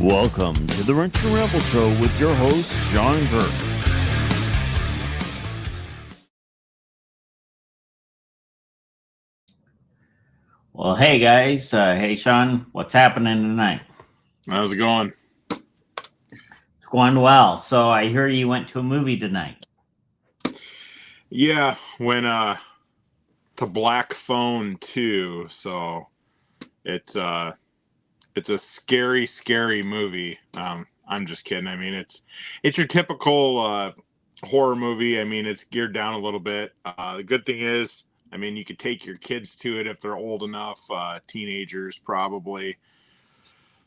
Welcome to the Wrench Ramble Show with your host, Shawn Kirk. Well, hey guys. Hey Shawn, what's happening tonight? How's it going? It's going well. So I hear you went to a movie tonight. Yeah, went to Black Phone 2, so it's a scary movie. I'm just kidding. I mean, it's your typical horror movie. I mean, it's geared down a little bit. The good thing is, I mean, you could take your kids to it if they're old enough, teenagers probably.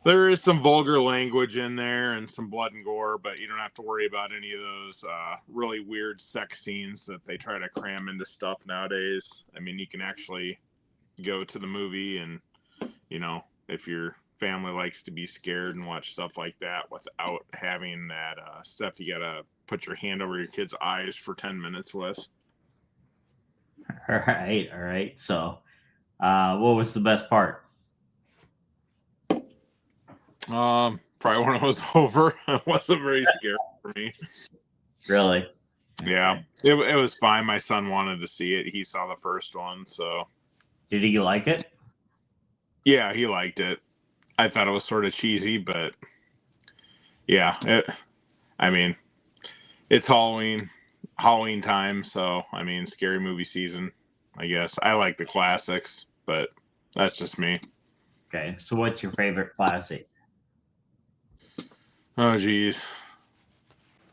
There is some vulgar language in there and some blood and gore, but you don't have to worry about any of those really weird sex scenes that they try to cram into stuff nowadays. I mean, you can actually go to the movie and, you know, if your family likes to be scared and watch stuff like that without having that stuff you gotta put your hand over your kid's eyes for 10 minutes with. All right. So what was the best part? Probably when it was over. It wasn't very scary for me. Really? Yeah, it was fine. My son wanted to see it. He saw the first one, so. Did he like it? Yeah, he liked it. I thought it was sort of cheesy, but yeah, I mean, it's Halloween time, so I mean, scary movie season, I guess. I like the classics, but that's just me. Okay, so what's your favorite classic? Oh geez.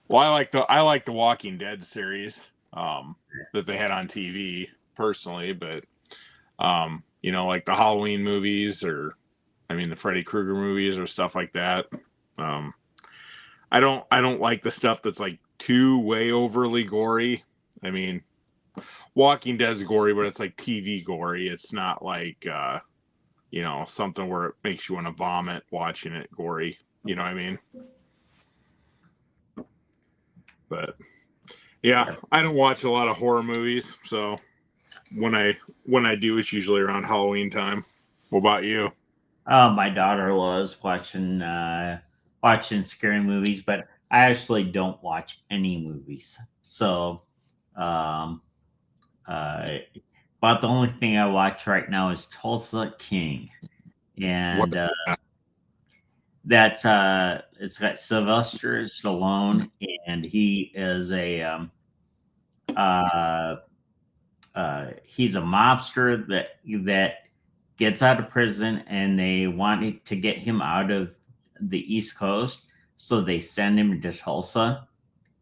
Well, I like the Walking Dead series that they had on TV personally, but you know, like the Halloween movies, or I mean the Freddy Krueger movies or stuff like that. I don't like the stuff that's like too way overly gory. I mean, Walking Dead's gory, but it's like TV gory. It's not like you know, something where it makes you want to vomit watching it gory. You know what I mean? But yeah, I don't watch a lot of horror movies, so when I do, it's usually around Halloween time. What about you? My daughter was watching scary movies, but I actually don't watch any movies. So about the only thing I watch right now is Tulsa King. And that's it's got Sylvester Stallone, and he is he's a mobster that gets out of prison, and they want to get him out of the East Coast, so they send him to Tulsa,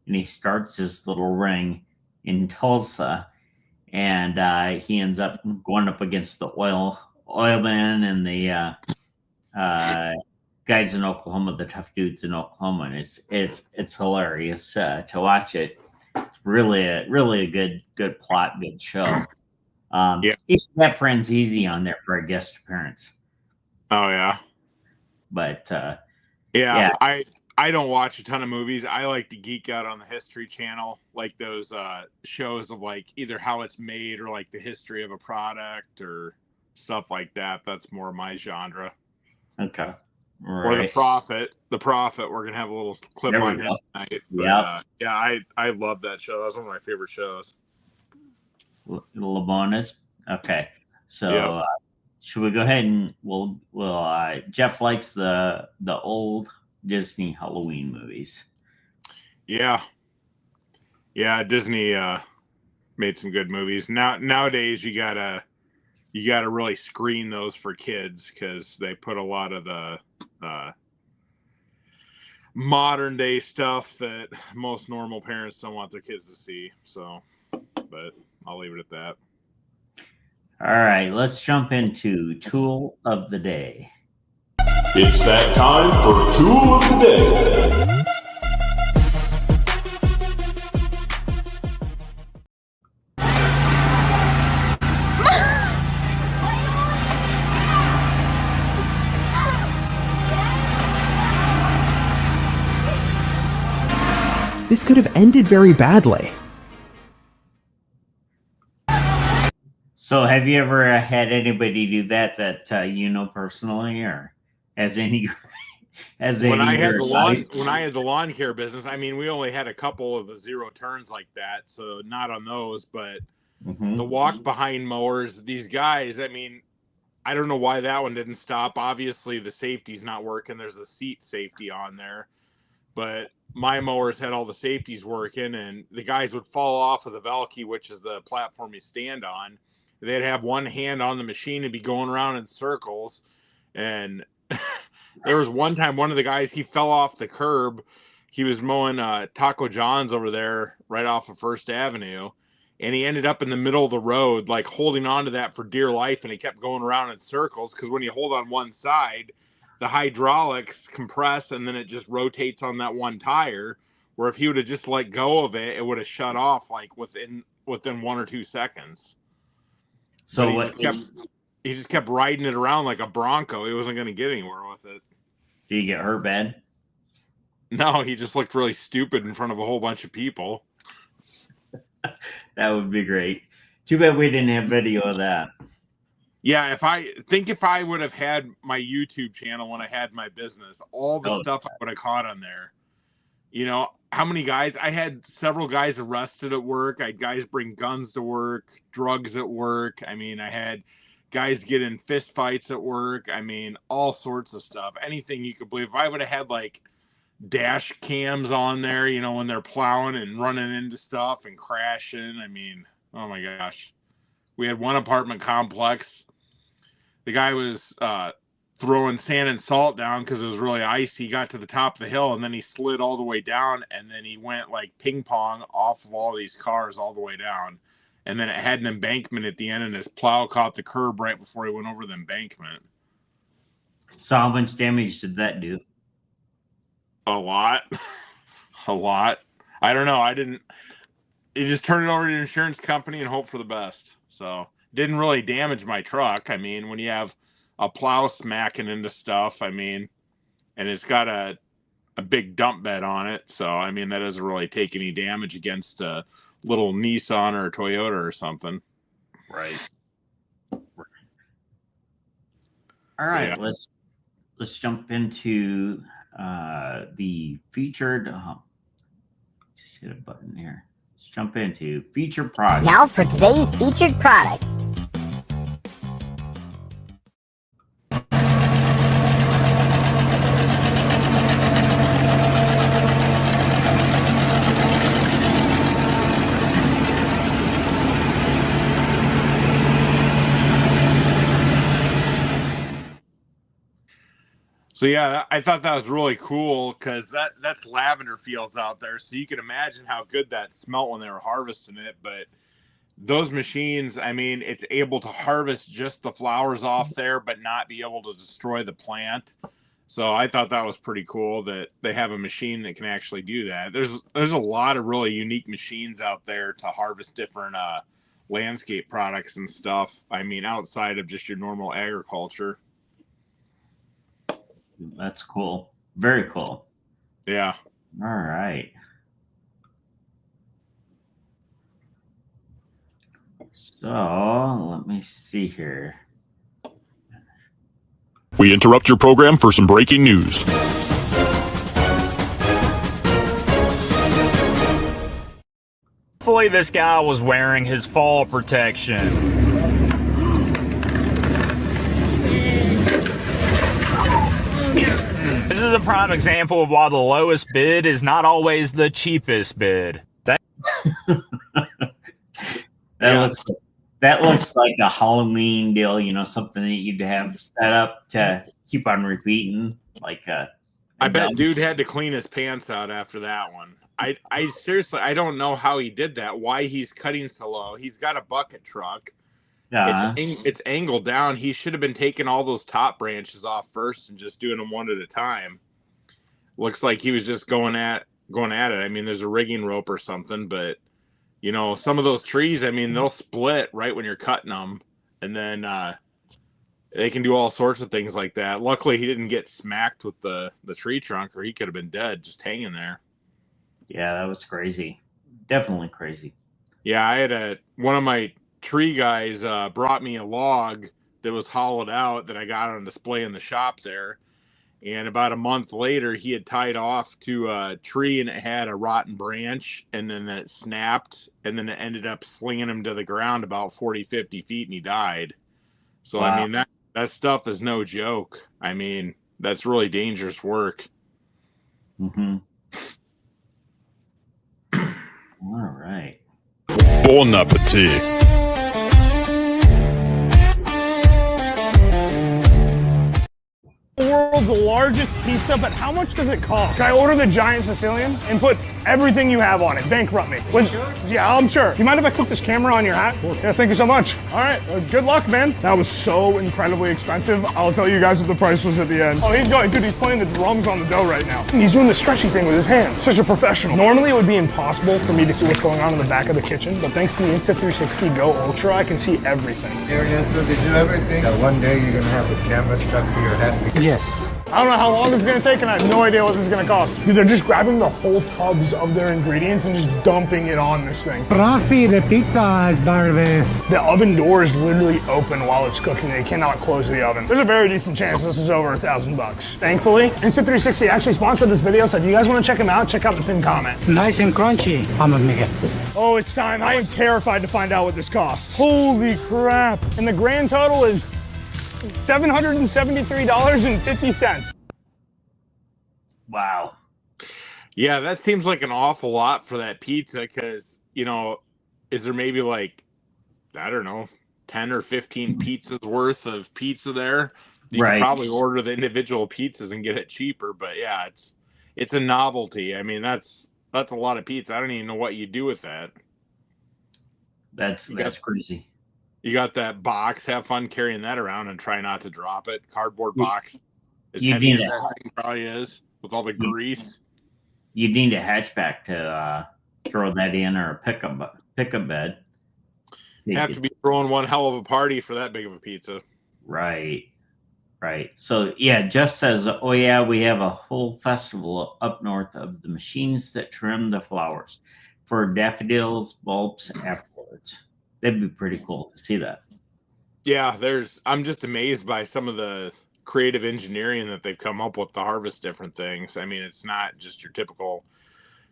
and he starts his little ring in Tulsa, and he ends up going up against the oilman and the guys in Oklahoma, the tough dudes in Oklahoma, and it's hilarious to watch it. It's really a good plot, good show. Yeah. You should have Friends Easy on there for a guest appearance. Oh yeah. But yeah. I don't watch a ton of movies. I like to geek out on the History Channel, like those shows of like either how it's made or like the history of a product or stuff like that. That's more my genre. Okay. Or Right. The Prophet. We're gonna have a little clip on him tonight. But, yeah, I love that show. That's one of my favorite shows. Little bonus. Okay. So Yep. should we go ahead and we'll Jeff likes the old Disney Halloween movies. Yeah. Disney made some good movies. Nowadays you gotta really screen those for kids because they put a lot of the modern day stuff that most normal parents don't want their kids to see. So, but I'll leave it at that. All right, let's jump into Tool of the Day. It's that time for Tool of the Day. This could have ended very badly. So have you ever had anybody do that you know personally, or has any As when a I had advice. the lawn care business, I mean, we only had a couple of the zero turns like that, so not on those. But the walk behind mowers, these guys, I mean, I don't know why that one didn't stop. Obviously, the safety's not working. There's a seat safety on there, but my mowers had all the safeties working, and the guys would fall off of the Velke, which is the platform you stand on. They'd have one hand on the machine and be going around in circles. And there was one time one of the guys, he fell off the curb. He was mowing Taco John's over there right off of First Avenue. And he ended up in the middle of the road, like holding on to that for dear life. And he kept going around in circles because when you hold on one side, the hydraulics compress and then it just rotates on that one tire. Where if he would have just let go of it, it would have shut off like within 1 or 2 seconds. So he just kept riding it around like a Bronco. He wasn't going to get anywhere with it. Did you get hurt bad? No, he just looked really stupid in front of a whole bunch of people. That would be great. Too bad we didn't have video of that. Yeah, if I would have had my YouTube channel when I had my business, all the stuff I would have caught on there. You know, how many guys? I had several guys arrested at work. I had guys bring guns to work, drugs at work. I mean, I had guys get in fist fights at work. I mean, all sorts of stuff. Anything you could believe. If I would have had like dash cams on there, you know, when they're plowing and running into stuff and crashing. I mean, oh my gosh. We had one apartment complex. The guy was throwing sand and salt down because it was really icy. He got to the top of the hill and then he slid all the way down and then he went like ping pong off of all these cars all the way down. And then it had an embankment at the end and his plow caught the curb right before he went over the embankment. So how much damage did that do? A lot. A lot. I don't know. You just turn it over to the insurance company and hope for the best. So didn't really damage my truck. I mean, when you have a plow smacking into stuff, I mean, and it's got a big dump bed on it. So, I mean, that doesn't really take any damage against a little Nissan or a Toyota or something. Right. All right. Yeah. Let's jump into the featured. Just hit a button here. Let's jump into featured product. Now for today's featured product. So yeah, I thought that was really cool because that's lavender fields out there. So you can imagine how good that smelled when they were harvesting it. But those machines, I mean, it's able to harvest just the flowers off there, but not be able to destroy the plant. So I thought that was pretty cool that they have a machine that can actually do that. There's a lot of really unique machines out there to harvest different landscape products and stuff. I mean, outside of just your normal agriculture. That's cool. Very cool. Yeah. All right. So let me see here. We interrupt your program for some breaking news. Hopefully this guy was wearing his fall protection. This is a prime example of why the lowest bid is not always the cheapest bid. That looks like a Halloween deal, you know, something that you'd have set up to keep on repeating. I bet dude had to clean his pants out after that one. I seriously, I don't know how he did that. Why he's cutting so low. He's got a bucket truck. It's angled down. He should have been taking all those top branches off first and just doing them one at a time. Looks like he was just going at it. I mean, there's a rigging rope or something, but you know, some of those trees, I mean, they'll split right when you're cutting them, and then they can do all sorts of things like that. Luckily, he didn't get smacked with the tree trunk, or he could have been dead just hanging there. Yeah, that was crazy. Definitely crazy. Yeah, I had one of my tree guys brought me a log that was hollowed out that I got on display in the shop there. And about a month later, he had tied off to a tree and it had a rotten branch, and then it snapped, and then it ended up slinging him to the ground about 40, 50 feet, and he died. So, Wow. I mean, that stuff is no joke. I mean, that's really dangerous work. Mm-hmm. All right. Bon appetit. The world's largest pizza, but how much does it cost? Can I order the giant Sicilian and put everything you have on it? Bankrupt me. Yeah, I'm sure. You mind if I clip this camera on your hat? Yeah, thank you so much. All right, good luck, man. That was so incredibly expensive. I'll tell you guys what the price was at the end. Oh, he's going, dude, he's playing the drums on the dough right now. He's doing the stretchy thing with his hands. Such a professional. Normally, it would be impossible for me to see what's going on in the back of the kitchen, but thanks to the Insta360 Go Ultra, I can see everything. Hey Ernesto, did you ever think that one day you're gonna have the camera stuck to your head? Yes. I don't know how long this is gonna take, and I have no idea what this is gonna cost. Dude, they're just grabbing the whole tubs of their ingredients and just dumping it on this thing. Rafi, the pizza is better than this. The oven door is literally open while it's cooking. They cannot close the oven. There's a very decent chance this is over $1,000. Thankfully, Insta360 actually sponsored this video, so if you guys want to check them out, check out the pinned comment. Nice and crunchy. I'm gonna make it. Oh, it's time. I am terrified to find out what this costs. Holy crap. And the grand total is $773.50. Wow. Yeah, that seems like an awful lot for that pizza because, you know, is there maybe like, I don't know, 10 or 15 pizzas worth of pizza there? You could probably order the individual pizzas and get it cheaper, but yeah, it's a novelty. I mean, that's a lot of pizza. I don't even know what you do with that. That's crazy. You got that box. Have fun carrying that around and try not to drop it. Cardboard box. You need it. Probably is with all the grease. You need a hatchback to throw that in, or a pickup bed. You have to be throwing one hell of a party for that big of a pizza. Right. So yeah, Jeff says, "Oh yeah, we have a whole festival up north of the machines that trim the flowers for daffodils, bulbs afterwards." That'd be pretty cool to see that. Yeah, I'm just amazed by some of the creative engineering that they've come up with to harvest different things. I mean, it's not just your typical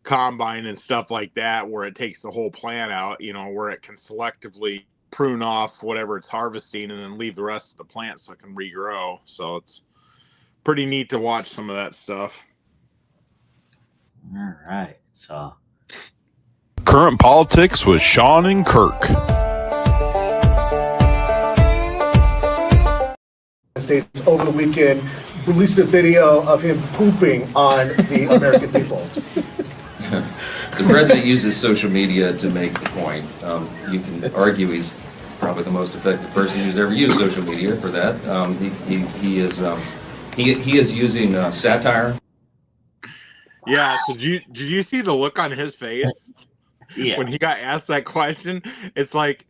combine and stuff like that where it takes the whole plant out, you know, where it can selectively prune off whatever it's harvesting and then leave the rest of the plant so it can regrow. So it's pretty neat to watch some of that stuff. All right. So Current politics with Shawn and Kirk. States over the weekend released a video of him pooping on the American people. The president uses social media to make the point. You can argue he's probably the most effective person who's ever used social media for that. He is using satire. Yeah. So did you see the look on his face? Yeah. When he got asked that question? It's like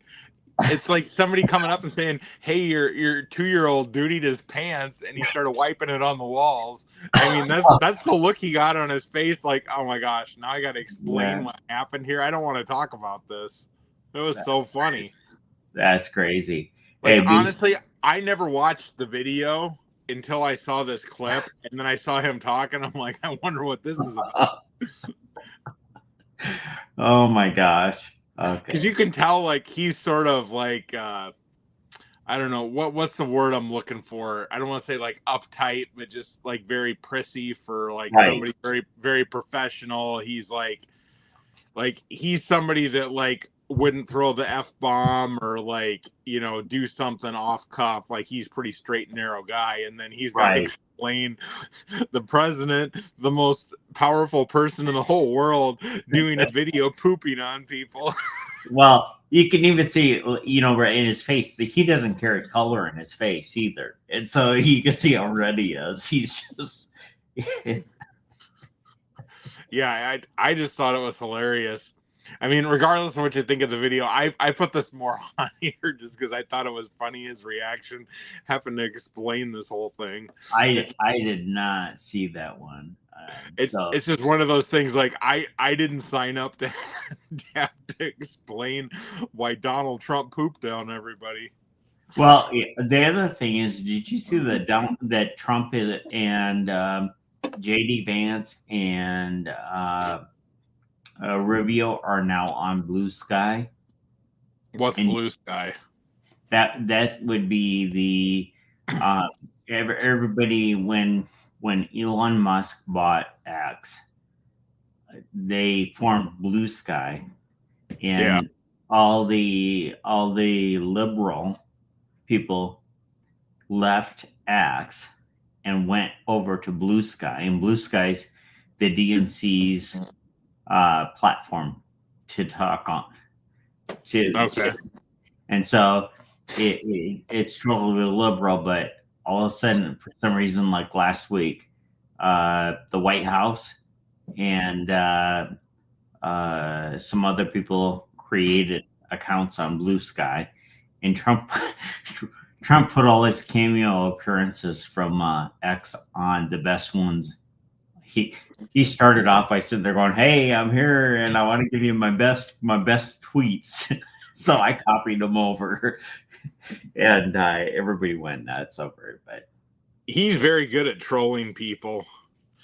somebody coming up and saying, "Hey, your 2-year-old dutied his pants," and he started wiping it on the walls. I mean, that's the look he got on his face. Like, oh my gosh, now I got to explain what happened here. I don't want to talk about this. It was so funny. That's crazy. Like, honestly, I never watched the video until I saw this clip, and then I saw him talking. I'm like, I wonder what this is about. Oh my gosh. Okay. Because you can tell, like, he's sort of like, I don't know, what's the word I'm looking for? I don't want to say like uptight, but just like very prissy for like somebody very, very professional. He's like he's somebody that like wouldn't throw the F-bomb or like, you know, do something off cuff. Like, he's pretty straight and narrow guy. And then he's got to explain the president, the most powerful person in the whole world, doing a video pooping on people. Well, you can even see, you know, right in his face, he doesn't carry color in his face either. And so you can see how red he is. He's just... Yeah, I just thought it was hilarious. I mean, regardless of what you think of the video, I put this more on here just because I thought it was funny, his reaction, having to explain this whole thing. I did not see that one. It's just one of those things, like, I didn't sign up to have to explain why Donald Trump pooped on everybody. Well, the other thing is, did you see that Trump and JD Vance and Rubio are now on Blue Sky? What's Blue Sky? That would be the everybody when Elon Musk bought X, they formed Blue Sky, and all the liberal people left X and went over to Blue Sky, and Blue Sky's the DNC's platform to talk on. And so it's totally liberal, but all of a sudden, for some reason, like last week, the White House and some other people created accounts on Blue Sky, and Trump put all his cameo appearances from X on the best ones. He started off by sitting there going, "Hey, I'm here, and I want to give you my best tweets." So I copied them over, and everybody went nuts over it. But he's very good at trolling people.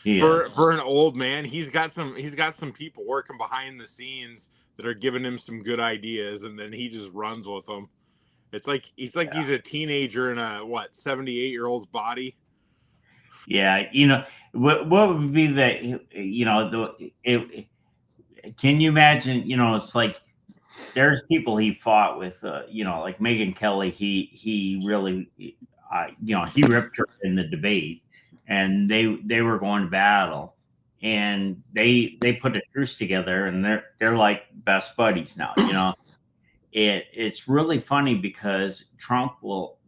For an old man, he's got some people working behind the scenes that are giving him some good ideas, and then he just runs with them. It's like he's a teenager in a 78-year-old's body. Yeah, what would be can you imagine? It's like there's people he fought with, like Megyn Kelly. He really, he ripped her in the debate, and they were going to battle, and they put a truce together, and they're like best buddies now. It's really funny because Trump will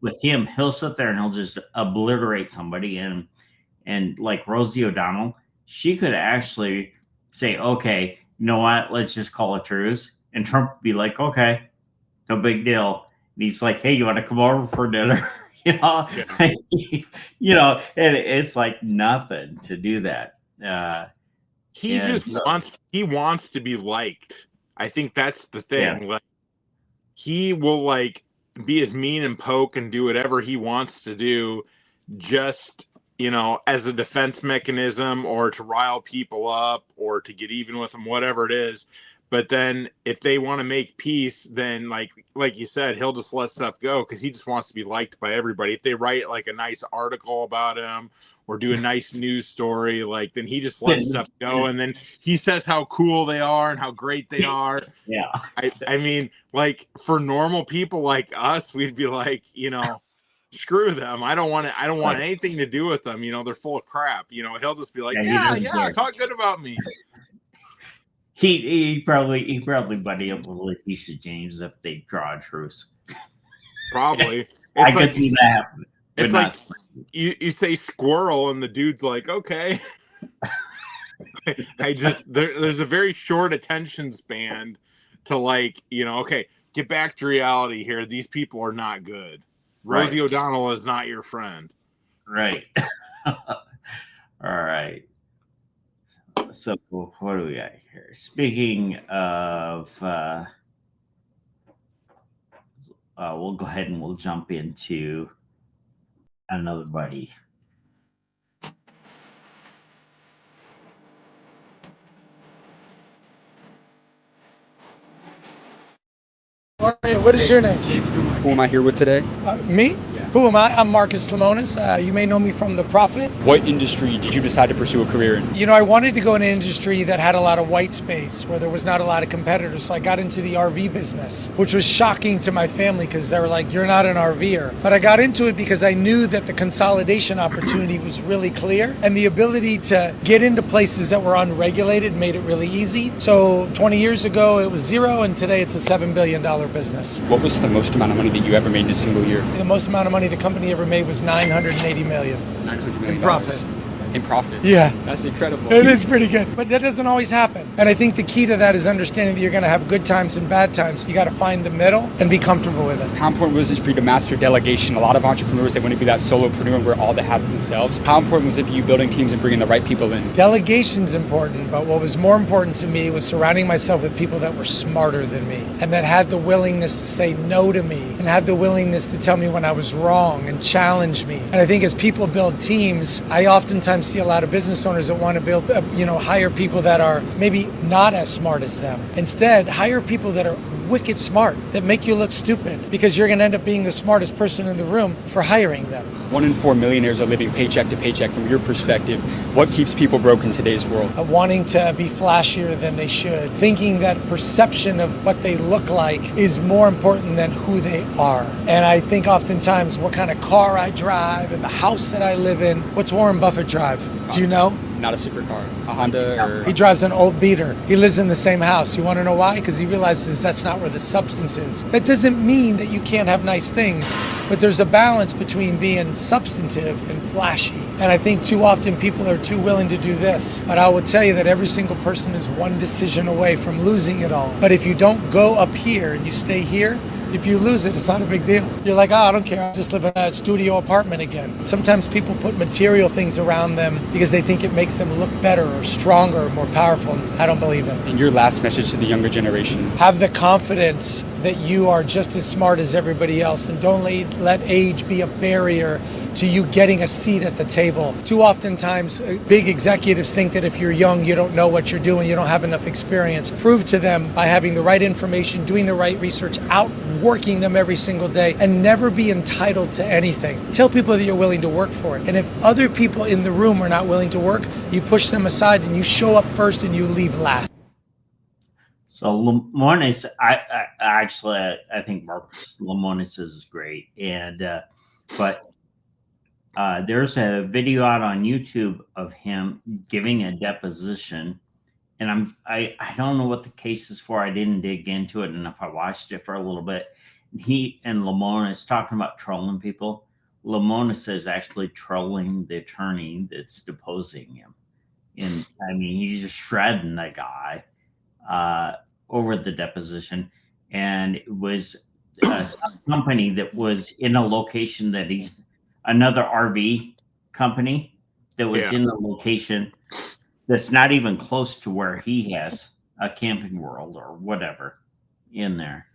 with him, he'll sit there and he'll just obliterate somebody, and like Rosie O'Donnell, she could actually say, "Okay, you know what? Let's just call a truce," and Trump would be like, "Okay, no big deal." And he's like, "Hey, you want to come over for dinner?" And it's like nothing to do that. He wants to be liked. I think that's the thing. Yeah. Like, he will be as mean and poke and do whatever he wants to do, just as a defense mechanism or to rile people up or to get even with them, whatever it is. But then if they want to make peace, then like you said, he'll just let stuff go because he just wants to be liked by everybody. If they write like a nice article about him or do a nice news story, then he just lets stuff go, and then he says how cool they are and how great they are. Yeah. I mean, for normal people like us, we'd be like, screw them. I don't want anything to do with them. They're full of crap. He'll just be like, yeah, talk good about me. He probably buddy up with Letitia James if they draw a truce. Probably. I could see that happen. It's like you say squirrel and the dude's like, okay. There's a very short attention span to okay, get back to reality here. These people are not good. Rosie O'Donnell is not your friend. Right. All right. So what do we got here? Speaking of, we'll go ahead and we'll jump into another buddy. What is your name? Who am I here with today? Me? Who am I? I'm Marcus Timonis. You may know me from The Prophet. What industry did you decide to pursue a career in? I wanted to go in an industry that had a lot of white space, where there was not a lot of competitors. So I got into the RV business, which was shocking to my family because they were like, "You're not an RVer." But I got into it because I knew that the consolidation opportunity was really clear, and the ability to get into places that were unregulated made it really easy. So 20 years ago, it was zero, and today it's a $7 billion business. What was the most amount of money that you ever made in a single year? The most amount of money the company ever made was $980 million. $900 million. In profit. in profit. Yeah. That's incredible. It is pretty good, but that doesn't always happen. And I think the key to that is understanding that you're going to have good times and bad times. You got to find the middle and be comfortable with it. How important was it for you to master delegation? A lot of entrepreneurs, they want to be that solopreneur and wear all the hats themselves. How important was it for you building teams and bringing the right people in? Delegation's important, but what was more important to me was surrounding myself with people that were smarter than me and that had the willingness to say no to me and had the willingness to tell me when I was wrong and challenge me. And I think as people build teams, I oftentimes see a lot of business owners that want to build, hire people that are maybe not as smart as them. Instead, hire people that are wicked smart, that make you look stupid, because you're going to end up being the smartest person in the room for hiring them. 1 in 4 millionaires are living paycheck to paycheck. From your perspective, what keeps people broke in today's world? Wanting to be flashier than they should, thinking that perception of what they look like is more important than who they are. And I think oftentimes what kind of car I drive and the house that I live in. What's Warren Buffett drive? Do you know? Not a supercar, a Honda or... He drives an old beater. He lives in the same house. You want to know why? Because he realizes that's not where the substance is. That doesn't mean that you can't have nice things, but there's a balance between being substantive and flashy. And I think too often people are too willing to do this. But I will tell you that every single person is one decision away from losing it all. But if you don't go up here and you stay here, if you lose it, it's not a big deal. You're like, I don't care. I'll just live in a studio apartment again. Sometimes people put material things around them because they think it makes them look better or stronger or more powerful. I don't believe it. And your last message to the younger generation? Have the confidence that you are just as smart as everybody else, and don't let age be a barrier to you getting a seat at the table. Too oftentimes, big executives think that if you're young, you don't know what you're doing, you don't have enough experience. Prove to them by having the right information, doing the right research, outworking them every single day, and never be entitled to anything. Tell people that you're willing to work for it. And if other people in the room are not willing to work, you push them aside and you show up first and you leave last. So Lemonis, I think Marcus Lemonis is great, and but there's a video out on YouTube of him giving a deposition, and I don't know what the case is for. I didn't dig into it, and if I watched it for a little bit, he and Lemonis talking about trolling people. Lemonis is actually trolling the attorney that's deposing him, and I mean he's just shredding that guy over the deposition, and it was a company that was in a location that he's another RV company that was in the location that's not even close to where he has a Camping World or whatever in there.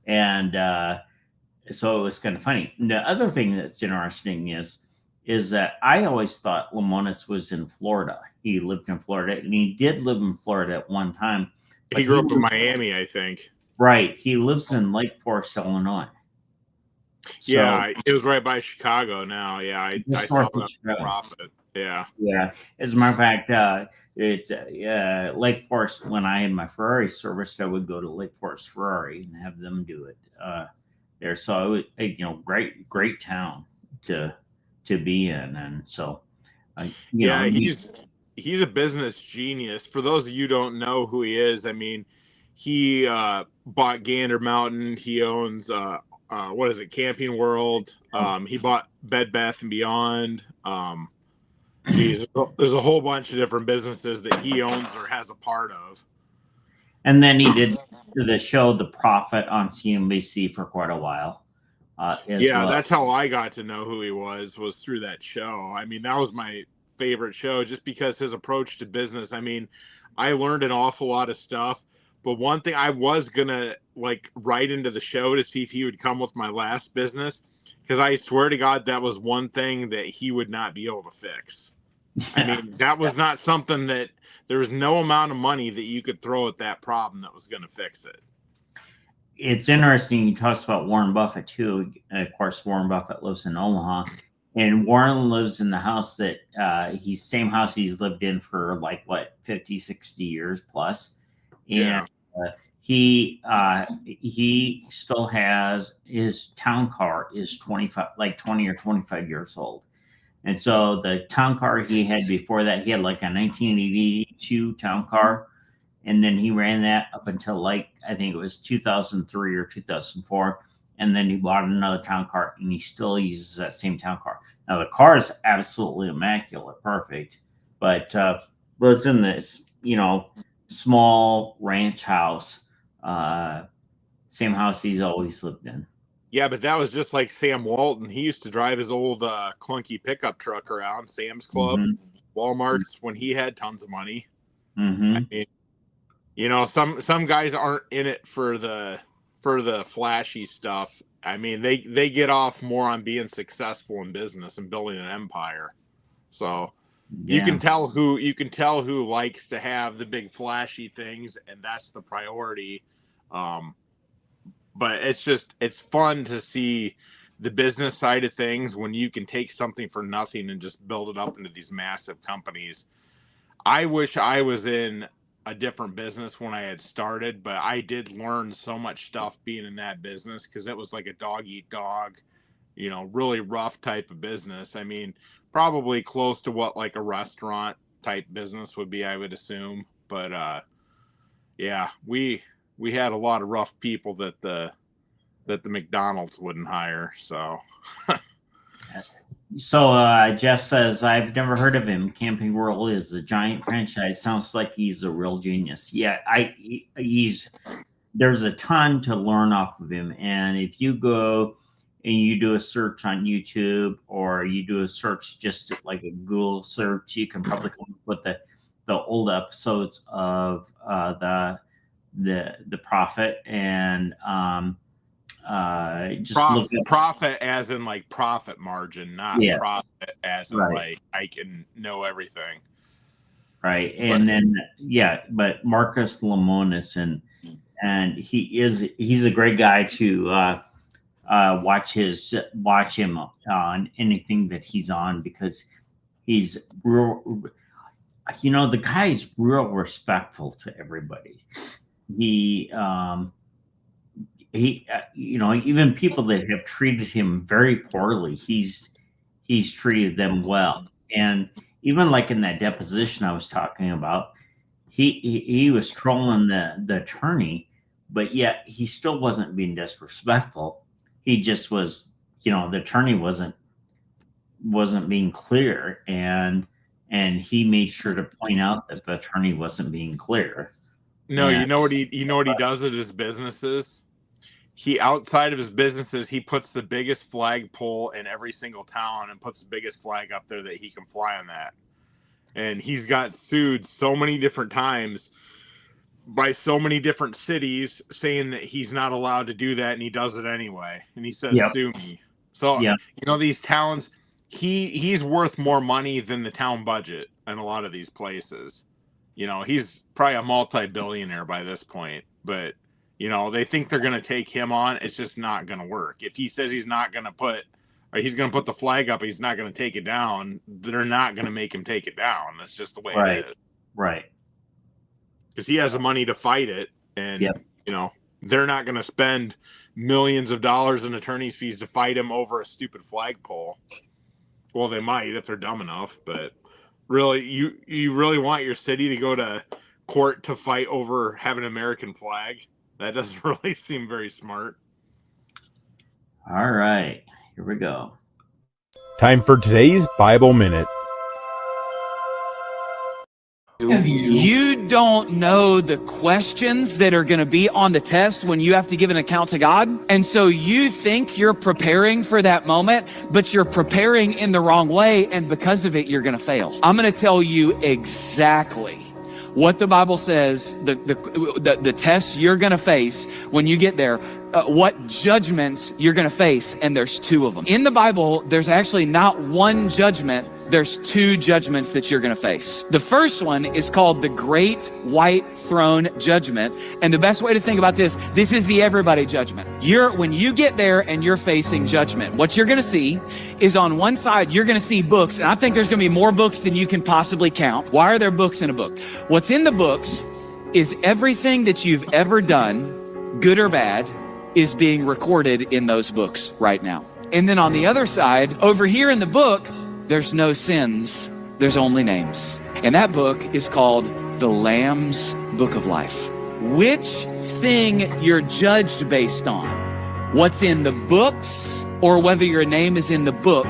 And so it was kind of funny. The other thing that's interesting is that I always thought Lemonis was in Florida. He lived in Florida, and he did live in Florida at one time. He grew up in Miami, I think. Right. He lives in Lake Forest, Illinois. So, yeah, it was right by Chicago now. Yeah, I saw that profit. Yeah. Yeah. As a matter of fact, it's Lake Forest. When I had my Ferrari serviced, I would go to Lake Forest Ferrari and have them do it there. So great town to be in, and so he's a business genius. For those of you who don't know who he is, I mean, he bought Gander Mountain. He owns Camping World. He bought Bed Bath & Beyond. There's a whole bunch of different businesses that he owns or has a part of. And then he did the show The Prophet on CNBC for quite a while. That's how I got to know who he was through that show. I mean, that was my favorite show just because his approach to business. I mean, I learned an awful lot of stuff, but one thing I was gonna write into the show to see if he would come with my last business, because I swear to God that was one thing that he would not be able to fix. I mean, that was not something that there was no amount of money that you could throw at that problem that was going to fix it. It's interesting. He talks about Warren Buffett too. And of course, Warren Buffett lives in Omaha, and Warren lives in the house that same house he's lived in for 50, 60 years plus. And he still has his town car is 20 or 25 years old. And so the town car he had before that, he had a 1982 town car. And then he ran that up until I think it was 2003 or 2004. And then he bought another town car, and he still uses that same town car. Now the car is absolutely immaculate, perfect. but lives in this, small ranch house, same house he's always lived in. Yeah, but that was just like Sam Walton. He used to drive his old clunky pickup truck around Sam's Club, Walmart's when he had tons of money. I mean, some guys aren't in it for the flashy stuff. I mean, they get off more on being successful in business and building an empire. So you can tell who likes to have the big flashy things, and that's the priority. But it's fun to see the business side of things when you can take something for nothing and just build it up into these massive companies. I wish I was in a different business when I had started, but I did learn so much stuff being in that business because it was like a dog eat dog, really rough type of business. I mean, probably close to what like a restaurant type business would be, I would assume. But yeah, we had a lot of rough people that the McDonald's wouldn't hire. So Jeff says, I've never heard of him. Camping World is a giant franchise. Sounds like he's a real genius. Yeah, there's a ton to learn off of him. And if you go and you do a search on YouTube, or you do a search just like a Google search, you can probably come up with the old episodes of the Prophet, and just look at profit as in like profit margin, not profit as in like I can know everything. Right. And but Marcus Lemonis, and he's a great guy to watch him on anything that he's on, because he's real, the guy is real respectful to everybody. He even people that have treated him very poorly, he's treated them well. And even like in that deposition I was talking about, he was trolling the attorney, but yet he still wasn't being disrespectful. He just was, the attorney wasn't being clear, and he made sure to point out that the attorney wasn't being clear. No, you know what he does at his businesses? He, outside of his businesses, he puts the biggest flagpole in every single town and puts the biggest flag up there that he can fly on that. And he's got sued so many different times by so many different cities saying that he's not allowed to do that, and he does it anyway. And he says, sue me. So, these towns, he's worth more money than the town budget in a lot of these places. He's probably a multi-billionaire by this point, but they think they're going to take him on. It's just not going to work. If he says he's not going to put, or he's going to put the flag up, he's not going to take it down, they're not going to make him take it down. That's just the way it is. Right. Because he has the money to fight it, and they're not going to spend millions of dollars in attorney's fees to fight him over a stupid flagpole. Well, they might if they're dumb enough, but really, you really want your city to go to court to fight over having an American flag? That doesn't really seem very smart. All right, here we go. Time for today's Bible Minute. You don't know the questions that are going to be on the test when you have to give an account to God. And so you think you're preparing for that moment, but you're preparing in the wrong way. And because of it, you're going to fail. I'm going to tell you exactly what the Bible says, the tests you're going to face when you get there, what judgments you're going to face. And there's two of them. In the Bible, there's actually not one judgment. There's two judgments that you're going to face. The first one is called the Great White Throne Judgment. And the best way to think about this is the everybody judgment. When you get there and you're facing judgment, what you're going to see is on one side, you're going to see books. And I think there's going to be more books than you can possibly count. Why are there books in a book? What's in the books is everything that you've ever done, good or bad, is being recorded in those books right now. And then on the other side, over here in the book, there's no sins, there's only names. And that book is called the Lamb's Book of Life. Which thing you're judged based on, what's in the books or whether your name is in the book,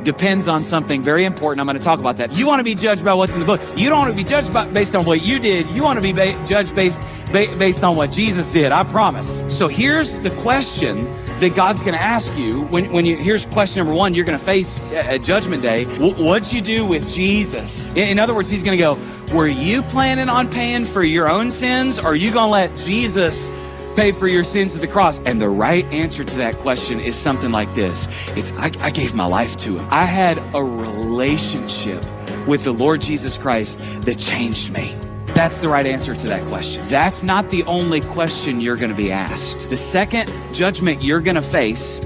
depends on something very important. I'm going to talk about that. You want to be judged by what's in the book. You don't want to be judged based on what you did. You want to be judged based on what Jesus did. I promise. So here's the question that God's going to ask you here's question number one. You're going to face at Judgment Day. What'd you do with Jesus? In other words, he's going to go, were you planning on paying for your own sins, or are you going to let Jesus pay for your sins at the cross? And the right answer to that question is something like this. I gave my life to him. I had a relationship with the Lord Jesus Christ that changed me. That's the right answer to that question. That's not the only question you're going to be asked. The second judgment you're going to face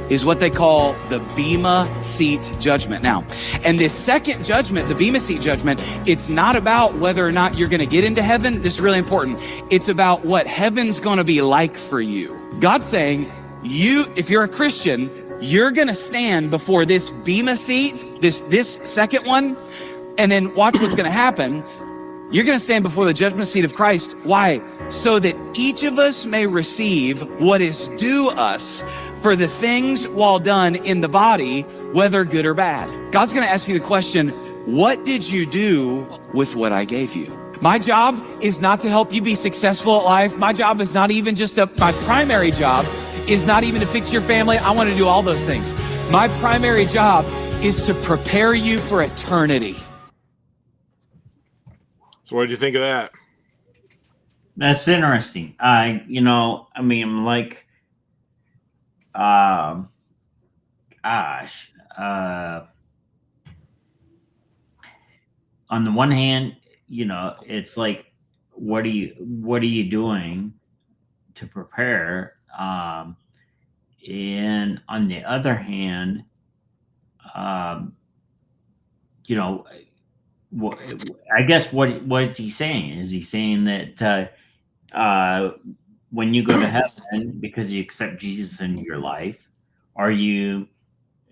is what they call the Bema Seat judgment. Now, and this second judgment, the Bema Seat judgment, it's not about whether or not you're going to get into heaven. This is really important. It's about what heaven's going to be like for you. God's saying, if you're a Christian, you're going to stand before this Bema Seat, this second one, and then watch what's going to happen. You're going to stand before the judgment seat of Christ. Why? So that each of us may receive what is due us for the things while done in the body, whether good or bad. God's going to ask you the question, what did you do with what I gave you? My job is not to help you be successful at life. My job is not even my primary job is not even to fix your family. I want to do all those things. My primary job is to prepare you for eternity. So what did you think of that? That's interesting. On the one hand, it's like, what are you doing to prepare? And on the other hand, I guess what is he saying? Is he saying that when you go to heaven because you accept Jesus into your life, are you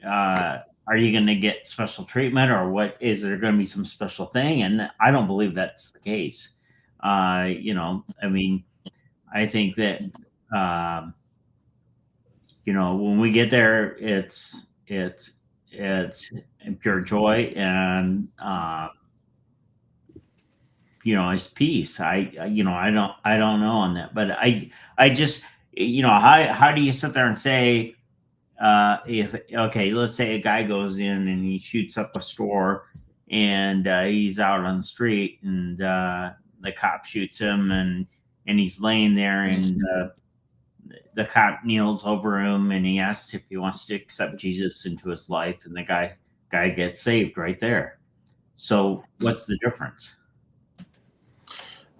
going to get special treatment, or what? Is there going to be some special thing? And I don't believe that's the case. I think that when we get there, it's pure joy and it's peace. I don't know on that, but I just, how do you sit there and say, let's say a guy goes in and he shoots up a store and he's out on the street and the cop shoots him and he's laying there and the cop kneels over him and he asks if he wants to accept Jesus into his life, and the guy gets saved right there. So what's the difference?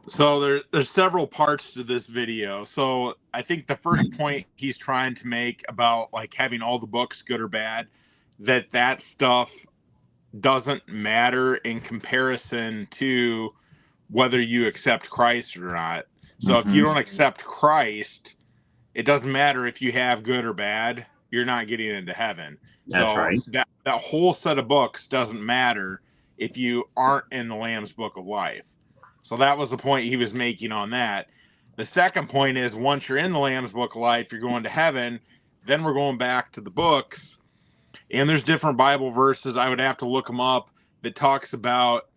So there's several parts to this video. So I think the first point he's trying to make about like having all the books, good or bad, that stuff doesn't matter in comparison to whether you accept Christ or not. So if you don't accept Christ, it doesn't matter if you have good or bad, you're not getting into heaven. That's right. That whole set of books doesn't matter if you aren't in the Lamb's Book of Life. So that was the point he was making on that. The second point is, once you're in the Lamb's Book of Life, you're going to heaven. Then we're going back to the books. And there's different Bible verses, I would have to look them up, that talks about,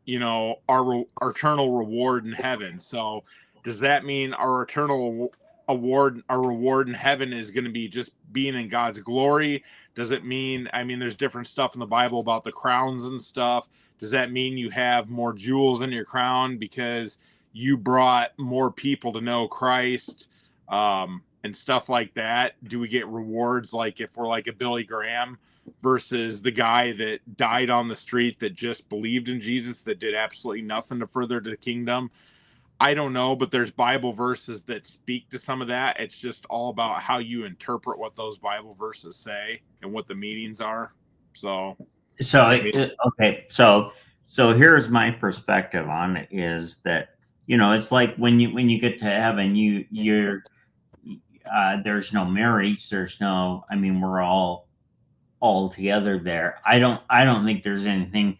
our eternal reward in heaven. So does that mean our eternal reward in heaven is going to be just being in God's glory? Does it mean, there's different stuff in the Bible about the crowns and stuff. Does that mean you have more jewels in your crown because you brought more people to know Christ, and stuff like that? Do we get rewards like if we're like a Billy Graham versus the guy that died on the street that just believed in Jesus, that did absolutely nothing to further the kingdom? I don't know, but there's Bible verses that speak to some of that. It's just all about how you interpret what those Bible verses say and what the meanings are. So here's my perspective on it, is that, it's like when you get to heaven, you're there's no marriage, there's no, we're all together there. I don't think there's anything,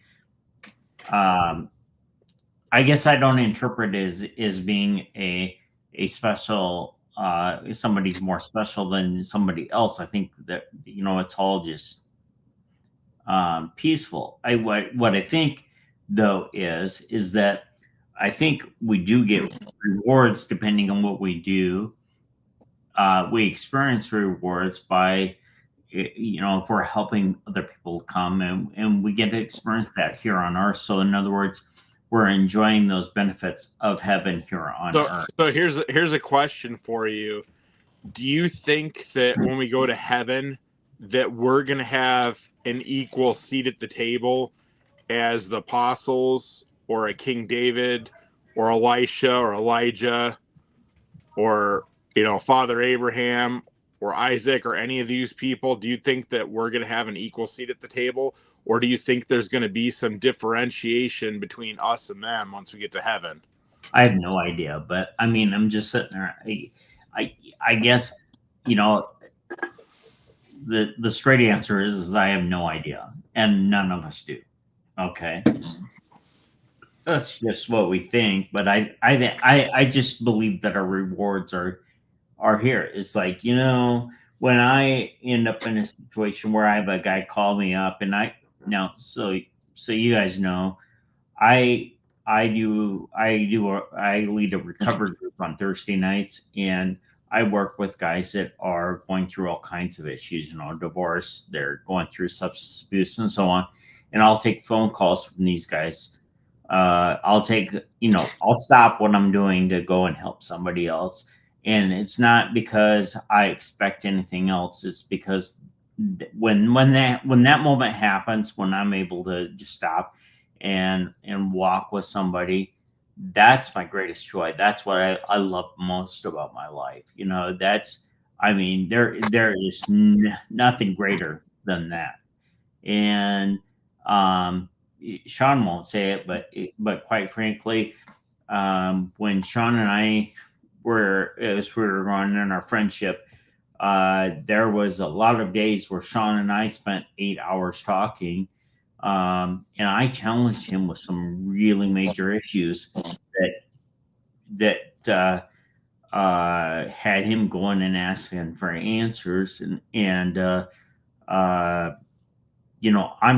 I guess I don't interpret it as being a special, somebody's more special than somebody else. I think that, it's all just, peaceful. What I think though is that I think we do get rewards depending on what we do. We experience rewards by, if we're helping other people come, and we get to experience that here on earth. So in other words, we're enjoying those benefits of heaven here on earth. So here's a question for you. Do you think that when we go to heaven that we're going to have an equal seat at the table as the apostles or a King David or Elisha or Elijah or, Father Abraham or Isaac or any of these people? Do you think that we're going to have an equal seat at the table? Or do you think there's going to be some differentiation between us and them once we get to heaven? I have no idea, but I mean, I'm just sitting there. I guess, the straight answer is I have no idea, and none of us do. Okay, that's just what we think. But I just believe that our rewards are here. It's like, when I end up in a situation where I have a guy call me up, and so you guys know, I lead a recovery group on Thursday nights, and I work with guys that are going through all kinds of issues, divorce, they're going through substance abuse and so on. And I'll take phone calls from these guys. I'll stop what I'm doing to go and help somebody else. And it's not because I expect anything else. It's because when that moment happens, when I'm able to just stop and walk with somebody, that's my greatest joy. That's what I love most about my life. There is nothing greater than that. And Shawn won't say it, but quite frankly, when Shawn and I as we were growing in our friendship, there was a lot of days where Shawn and I spent 8 hours talking. And I challenged him with some really major issues that had him going and asking for answers. I'm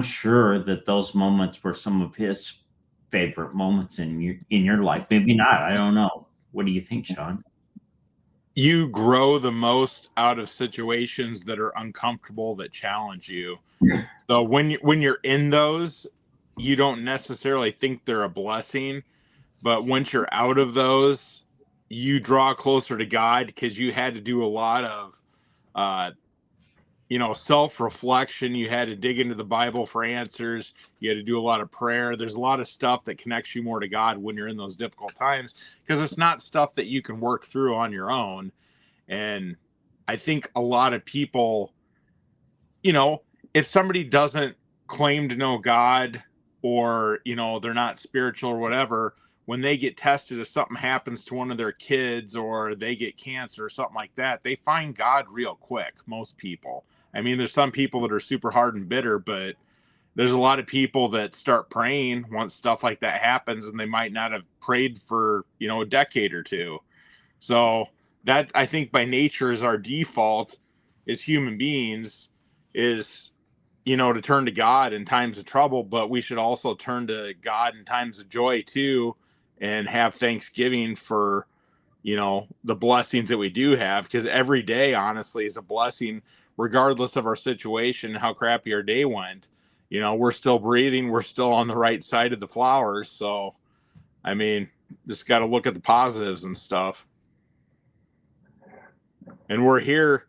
sure that those moments were some of his favorite moments in your life. Maybe not. I don't know. What do you think, Shawn? You grow the most out of situations that are uncomfortable, that challenge you. So when you're in those, you don't necessarily think they're a blessing, but once you're out of those, you draw closer to God because you had to do a lot of, self-reflection. You had to dig into the Bible for answers. You had to do a lot of prayer. There's a lot of stuff that connects you more to God when you're in those difficult times, because it's not stuff that you can work through on your own. And I think a lot of people, if somebody doesn't claim to know God, or, they're not spiritual or whatever, when they get tested, if something happens to one of their kids or they get cancer or something like that, they find God real quick. Most people. I mean, there's some people that are super hard and bitter, but there's a lot of people that start praying once stuff like that happens, and they might not have prayed for, a decade or two. So that, I think, by nature is our default as human beings, is, to turn to God in times of trouble, but we should also turn to God in times of joy too, and have thanksgiving for, the blessings that we do have, because every day, honestly, is a blessing, regardless of our situation, how crappy our day went. We're still breathing. We're still on the right side of the flowers. So, I mean, just got to look at the positives and stuff. And we're here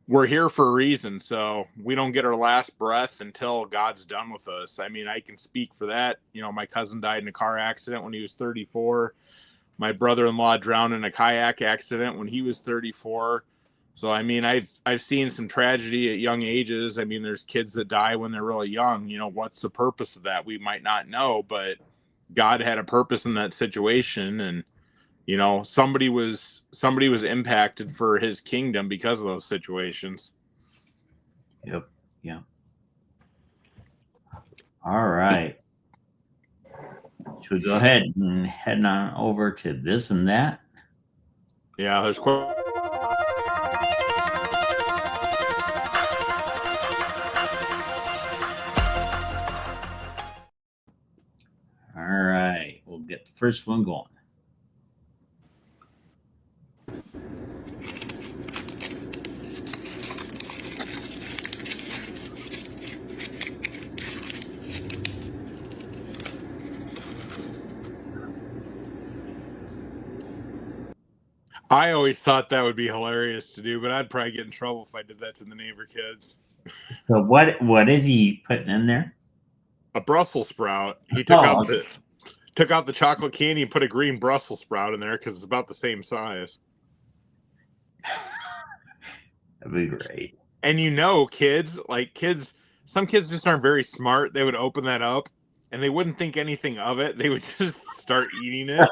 for a reason. So we don't get our last breath until God's done with us. I mean, I can speak for that. My cousin died in a car accident when he was 34. My brother-in-law drowned in a kayak accident when he was 34. So, I mean, I've seen some tragedy at young ages. I mean, there's kids that die when they're really young. What's the purpose of that? We might not know, but God had a purpose in that situation. And, somebody was impacted for his kingdom because of those situations. Yep. Yeah. All right. Should we go ahead and head on over to this and that? Yeah, there's get the first one going. I always thought that would be hilarious to do, but I'd probably get in trouble if I did that to the neighbor kids. So what is he putting in there? A Brussels sprout. He took out the chocolate candy and put a green Brussels sprout in there because it's about the same size. That'd be great. And some kids just aren't very smart. They would open that up and they wouldn't think anything of it. They would just start eating it.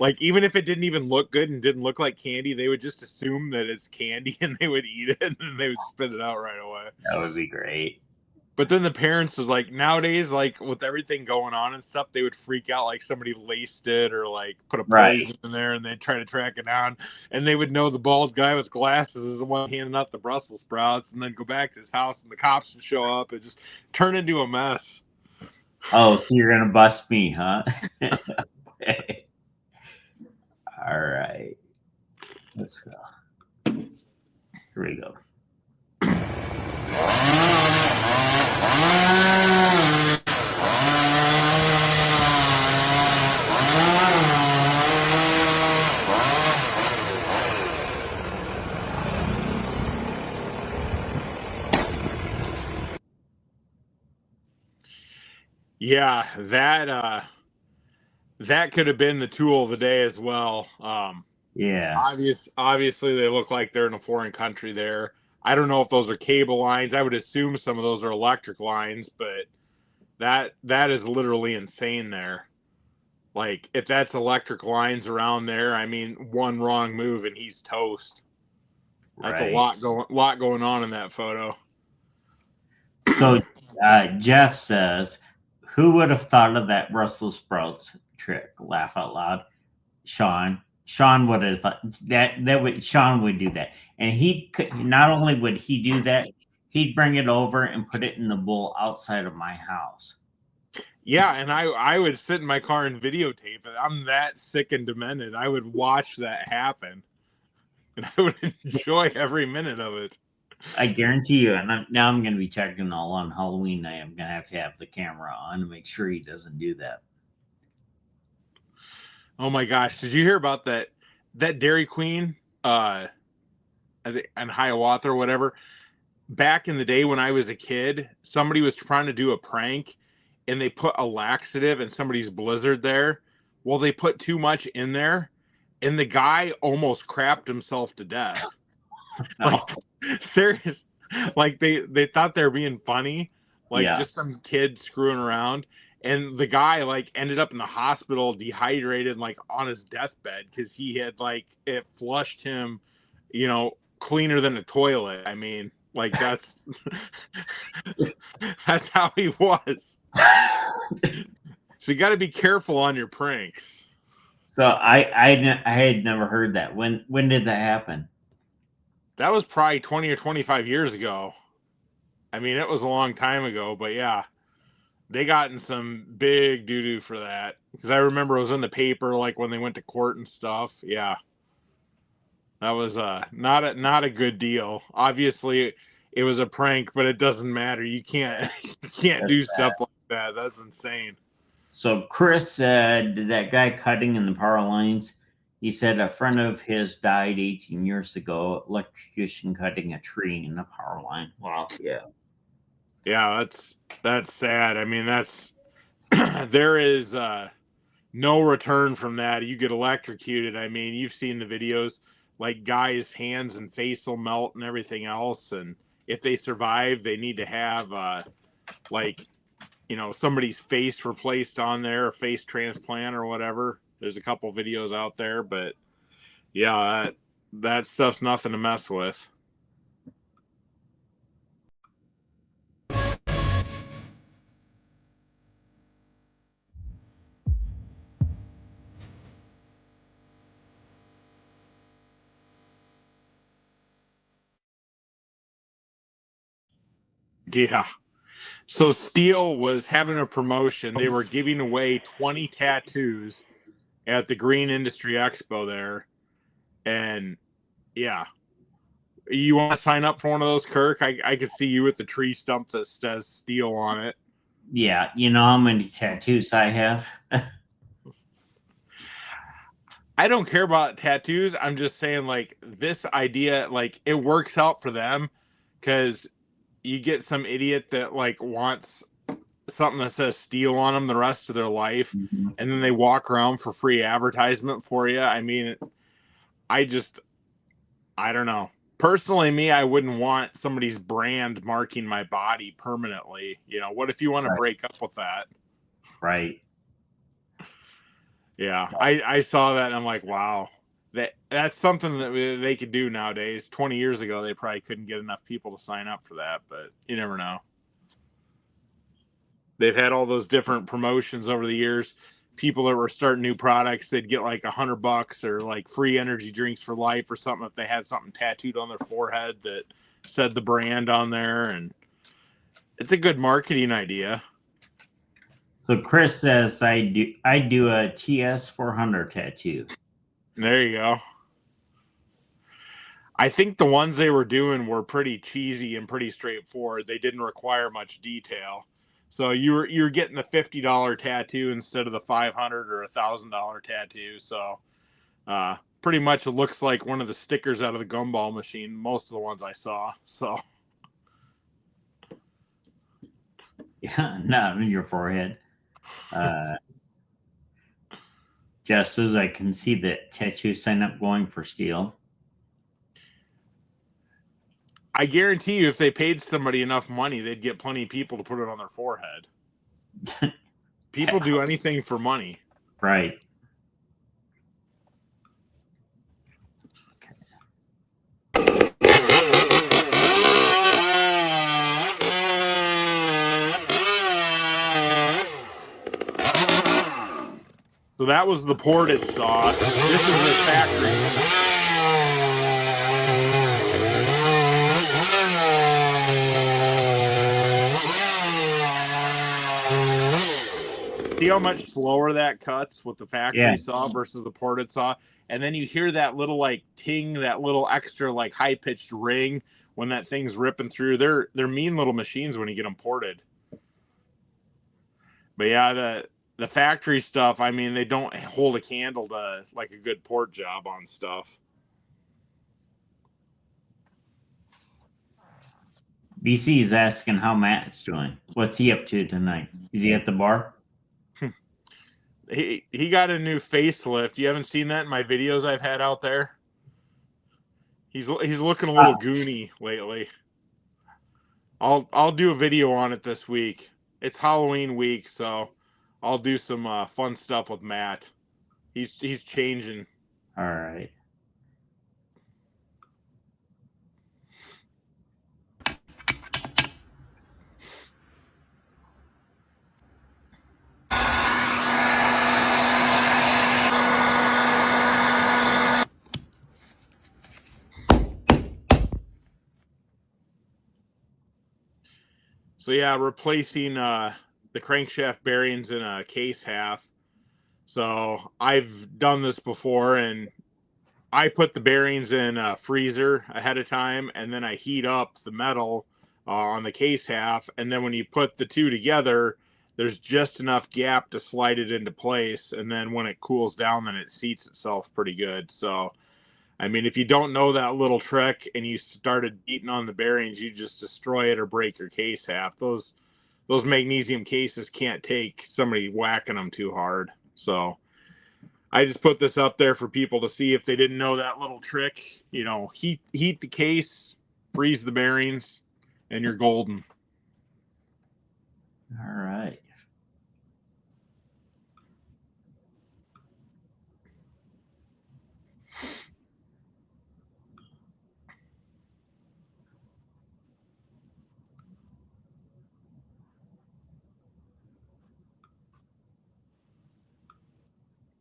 Like, even if it didn't even look good and didn't look like candy, they would just assume that it's candy and they would eat it and then they would spit it out right away. That would be great. But then the parents was like, nowadays, like with everything going on and stuff, they would freak out like somebody laced it or like put a poison in there, and they'd try to track it down. And they would know the bald guy with glasses is the one handing out the Brussels sprouts, and then go back to his house, and the cops would show up and just turn into a mess. Oh, so you're gonna bust me, huh? Okay. All right, let's go. Here we go. Yeah, that could have been the tool of the day as well. Yeah. Obviously, they look like they're in a foreign country there. I don't know if those are cable lines. I would assume some of those are electric lines, but that is literally insane there. Like, if that's electric lines around there, I mean, one wrong move and he's toast. That's a lot going on in that photo. So Jeff says, who would have thought of that Brussels sprouts trick? Laugh out loud. Shawn would have thought Shawn would do that. And he could, not only would he do that, he'd bring it over and put it in the bowl outside of my house. Yeah, and I would sit in my car and videotape it. I'm that sick and demented. I would watch that happen. And I would enjoy every minute of it. I guarantee you, and now I'm going to be checking all on Halloween night. I'm going to have the camera on to make sure he doesn't do that. Oh my gosh. Did you hear about that Dairy Queen I think in Hiawatha or whatever? Back in the day when I was a kid, somebody was trying to do a prank and they put a laxative in somebody's blizzard there. Well, they put too much in there and the guy almost crapped himself to death. Like, serious. Like, they thought they were being funny. Like, just some kid screwing around. And the guy, like, ended up in the hospital dehydrated, like, on his deathbed because he had, like, it flushed him, cleaner than a toilet. I mean, like, that's that's how he was. So you got to be careful on your pranks. So I had never heard that. When did that happen? That was probably 20 or 25 years ago. I mean, it was a long time ago, but yeah, they got in some big doo-doo for that. Because I remember it was in the paper, like when they went to court and stuff. Yeah, that was not a good deal. Obviously, it was a prank, but it doesn't matter. You can't do stuff like that. That's insane. So Chris said that guy cutting in the power lines. He said a friend of his died 18 years ago, electrocution cutting a tree in the power line. Wow. Yeah. Yeah, that's sad. I mean, there is no return from that. You get electrocuted. I mean, you've seen the videos, like guys' hands and face will melt and everything else. And if they survive, they need to have somebody's face replaced on there, a face transplant or whatever. There's a couple videos out there, but yeah, that stuff's nothing to mess with. Yeah. So Steel was having a promotion. They were giving away 20 tattoos at the Green Industry Expo there. And yeah, you want to sign up for one of those, Kirk? I could see you with the tree stump that says Steel on it. Yeah, you know how many tattoos I have? I don't care about tattoos. I'm just saying, like, this idea, like, it works out for them because you get some idiot that, like, wants something that says Steel on them the rest of their life, and then they walk around for free advertisement for you. I mean, I don't know. Personally, me, I wouldn't want somebody's brand marking my body permanently. You know, what if you want to break up with that? Right. Yeah, I saw that and I'm like, wow, that's something that they could do nowadays. 20 years ago, they probably couldn't get enough people to sign up for that, but you never know. They've had all those different promotions over the years. People that were starting new products, they'd get like $100 or like free energy drinks for life or something if they had something tattooed on their forehead that said the brand on there, and it's a good marketing idea. So Chris says I do a TS 400 tattoo. There you go. I think the ones they were doing were pretty cheesy and pretty straightforward. They didn't require much detail. So you're getting the $50 tattoo instead of the $500 or $1,000 tattoo. So pretty much it looks like one of the stickers out of the gumball machine. Most of the ones I saw. So yeah, not on your forehead. Just as I can see the tattoo sign up going for Steel. I guarantee you, if they paid somebody enough money, they'd get plenty of people to put it on their forehead. People do anything for money. Right. So that was the ported saw. This is the factory. See how much slower that cuts with the factory saw versus the ported saw? And then you hear that little like ting, that little extra like high-pitched ring when that thing's ripping through. They're mean little machines when you get them ported. But yeah, the factory stuff, I mean, they don't hold a candle to like a good port job on stuff. BC is asking how Matt's doing. What's he up to tonight? Is he at the bar? He got a new facelift. You haven't seen that in my videos I've had out there? He's looking a little goony lately. I'll do a video on it this week. It's Halloween week, so I'll do some fun stuff with Matt. He's changing. All right. So yeah, replacing the crankshaft bearings in a case half. So I've done this before, and I put the bearings in a freezer ahead of time, and then I heat up the metal on the case half, and then when you put the two together, there's just enough gap to slide it into place, and then when it cools down, then it seats itself pretty good. So I mean, if you don't know that little trick and you started beating on the bearings, you just destroy it or break your case half. Those magnesium cases can't take somebody whacking them too hard. So I just put this up there for people to see if they didn't know that little trick. You know, heat the case, freeze the bearings, and you're golden. All right.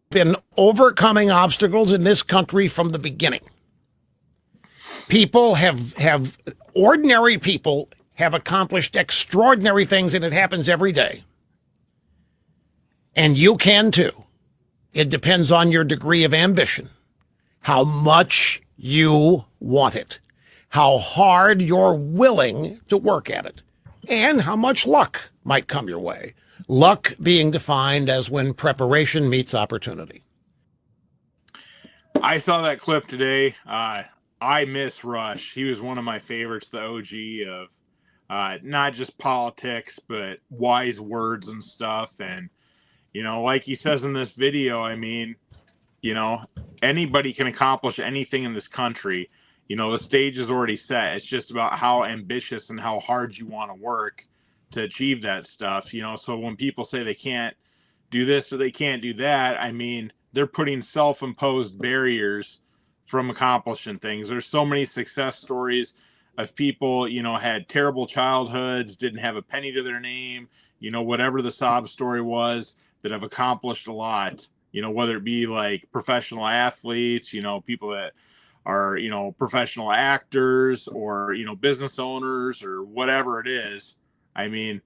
Been overcoming obstacles in this country from the beginning. People ordinary people have accomplished extraordinary things, and it happens every day. And you can too. It depends on your degree of ambition, how much you want it, how hard you're willing to work at it, and how much luck might come your way. Luck being defined as when preparation meets opportunity. I saw that clip today. I miss Rush. He was one of my favorites, the OG of not just politics, but wise words and stuff. And, you know, like he says in this video, I mean, you know, anybody can accomplish anything in this country. You know, the stage is already set. It's just about how ambitious and how hard you want to work to achieve that stuff. You know, so when people say they can't do this or they can't do that, I mean, they're putting self-imposed barriers from accomplishing things. There's so many success stories of people, you know, had terrible childhoods, didn't have a penny to their name, you know, whatever the sob story was, that have accomplished a lot, you know, whether it be like professional athletes, you know, people that are, you know, professional actors or, you know, business owners or whatever it is. I mean,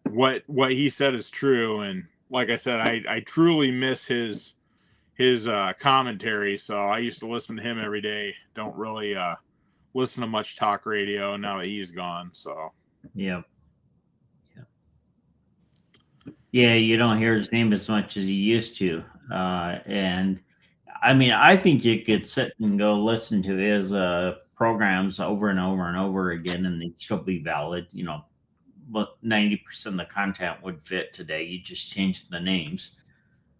what he said is true. And like I said, I truly miss his commentary. So I used to listen to him every day. Don't really listen to much talk radio now that he's gone. So yeah, you don't hear his name as much as you used to. And I mean, I think you could sit and go listen to his programs over and over and over again, and they'd still be valid. You know, but 90% of the content would fit today. You just change the names.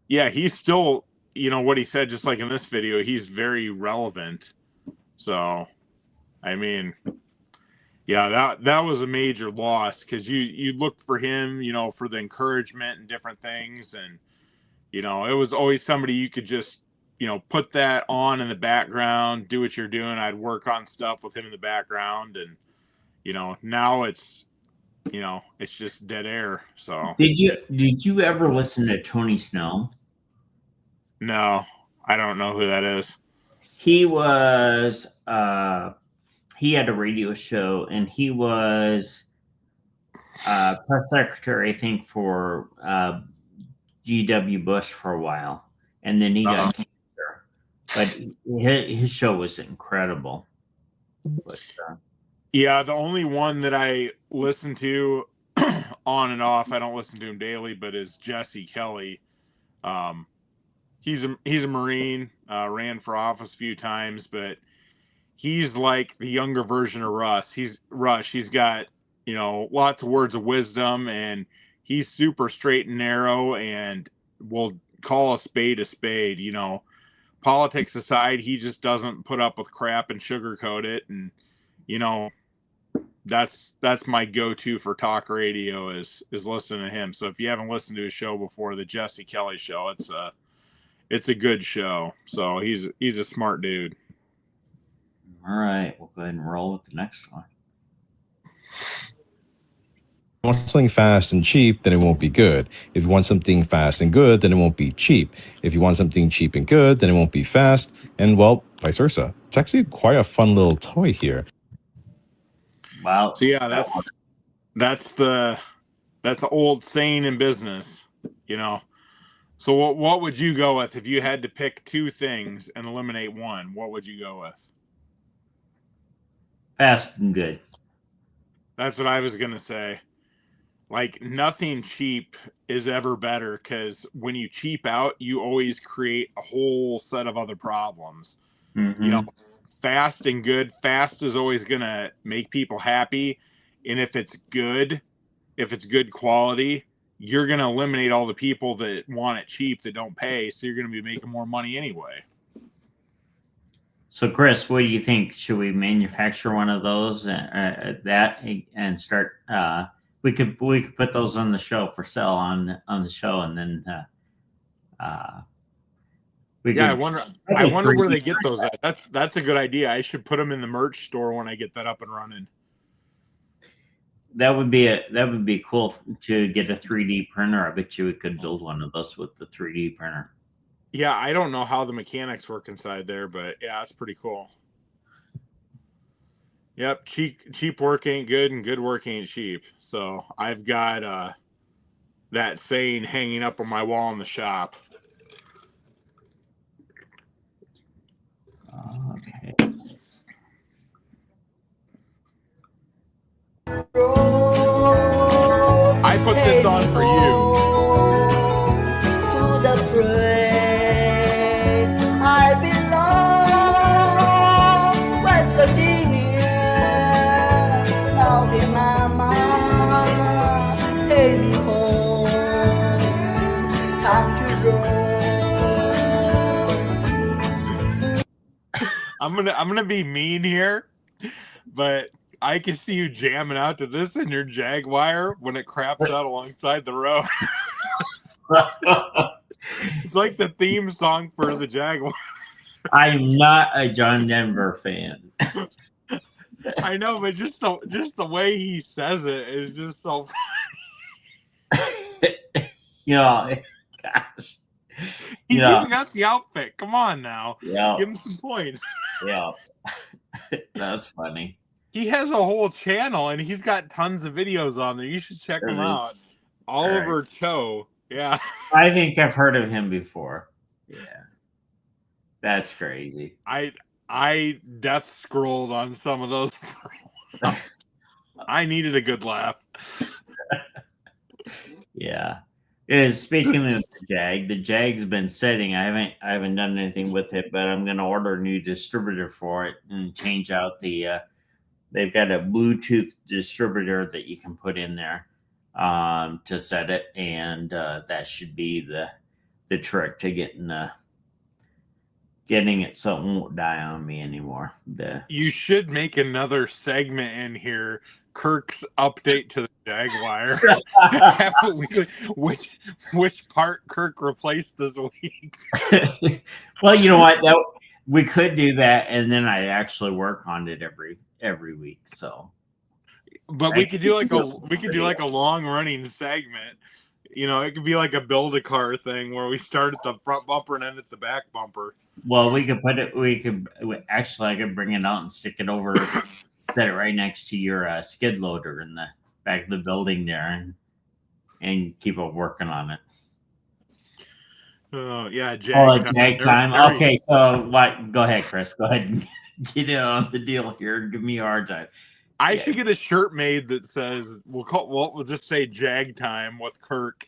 Yeah, he's still, you know, what he said, just like in this video, he's very relevant. So, I mean, yeah, that was a major loss, because you looked for him, you know, for the encouragement and different things. And, you know, it was always somebody you could just, you know, put that on in the background, do what you're doing. I'd work on stuff with him in the background. And, you know, now it's, you know, it's just dead air. So did you ever listen to Tony Snow? No, I don't know who that is. He was he had a radio show, and he was press secretary, I think, for G.W. Bush for a while, and then he got cancer. But his show was incredible. But, yeah, the only one that I listen to on and off, I don't listen to him daily, but is Jesse Kelly. He's a Marine, ran for office a few times, but he's like the younger version of Rush. He's got, you know, lots of words of wisdom, and he's super straight and narrow, and will call a spade, you know. Politics aside, he just doesn't put up with crap and sugarcoat it. And, you know, that's my go-to for talk radio is listening to him. So if you haven't listened to his show before, the Jesse Kelly Show, it's a good show. So he's a smart dude. all right, we'll go ahead and roll with the next one. If you want something fast and cheap, then it won't be good. If you want something fast and good, then it won't be cheap. If you want something cheap and good, then it won't be fast, and, well, vice versa. It's actually quite a fun little toy here. Wow. So yeah, that's the old saying in business, you know. So what would you go with if you had to pick two things and eliminate one? What would you go with? Fast and good. That's what I was gonna say. Like, nothing cheap is ever better, because when you cheap out, you always create a whole set of other problems. Mm-hmm. You know, fast and good. Fast is always gonna make people happy, and if it's good quality, you're gonna eliminate all the people that want it cheap that don't pay. So you're gonna be making more money anyway. So, Chris, what do you think? Should we manufacture one of those and start? We could put those on the show for sale on the show, and then I wonder where they get those at. That's a good idea. I should put them in the merch store when I get that up and running. That would be cool to get a 3D printer. I bet you we could build one of those with the 3D printer. Yeah, I don't know how the mechanics work inside there, but yeah, it's pretty cool. Yep, cheap work ain't good, and good work ain't cheap. So I've got that saying hanging up on my wall in the shop. Okay. I put this on for you. To the place I belong, West Virginia, mountain mama, take me home, country roads. I'm gonna be mean here, but I can see you jamming out to this in your Jaguar when it craps out alongside the road. It's like the theme song for the Jaguar. I'm not a John Denver fan. I know, but just the way he says it is just so funny. Gosh. He's even got the outfit. Come on now. Yeah. Give him some points. Yeah. That's funny. He has a whole channel and he's got tons of videos on there. You should check him out. Oliver Cho. Yeah. I think I've heard of him before. Yeah. That's crazy. I death scrolled on some of those. I needed a good laugh. Yeah. Speaking of the Jag's been sitting. I haven't done anything with it, but I'm gonna order a new distributor for it and change out the they've got a Bluetooth distributor that you can put in there to set it, and that should be the trick to getting it so it won't die on me anymore. You should make another segment in here, Kirk's update to the Jaguar. which part Kirk replaced this week? Well, you know what? We could do that, and then I actually work on it every week. So, but we could do like a long running segment. You know, it could be like a build a car thing where we start at the front bumper and end at the back bumper. Well, we could put it. I could bring it out and stick it over, set it right next to your skid loader in the back of the building there, and keep it working on it. Oh yeah, Jag time. Okay, so what? Go ahead, Chris. Go ahead and get in on the deal here. Give me a hard time. I should get a shirt made that says we'll just say Jag time with Kirk.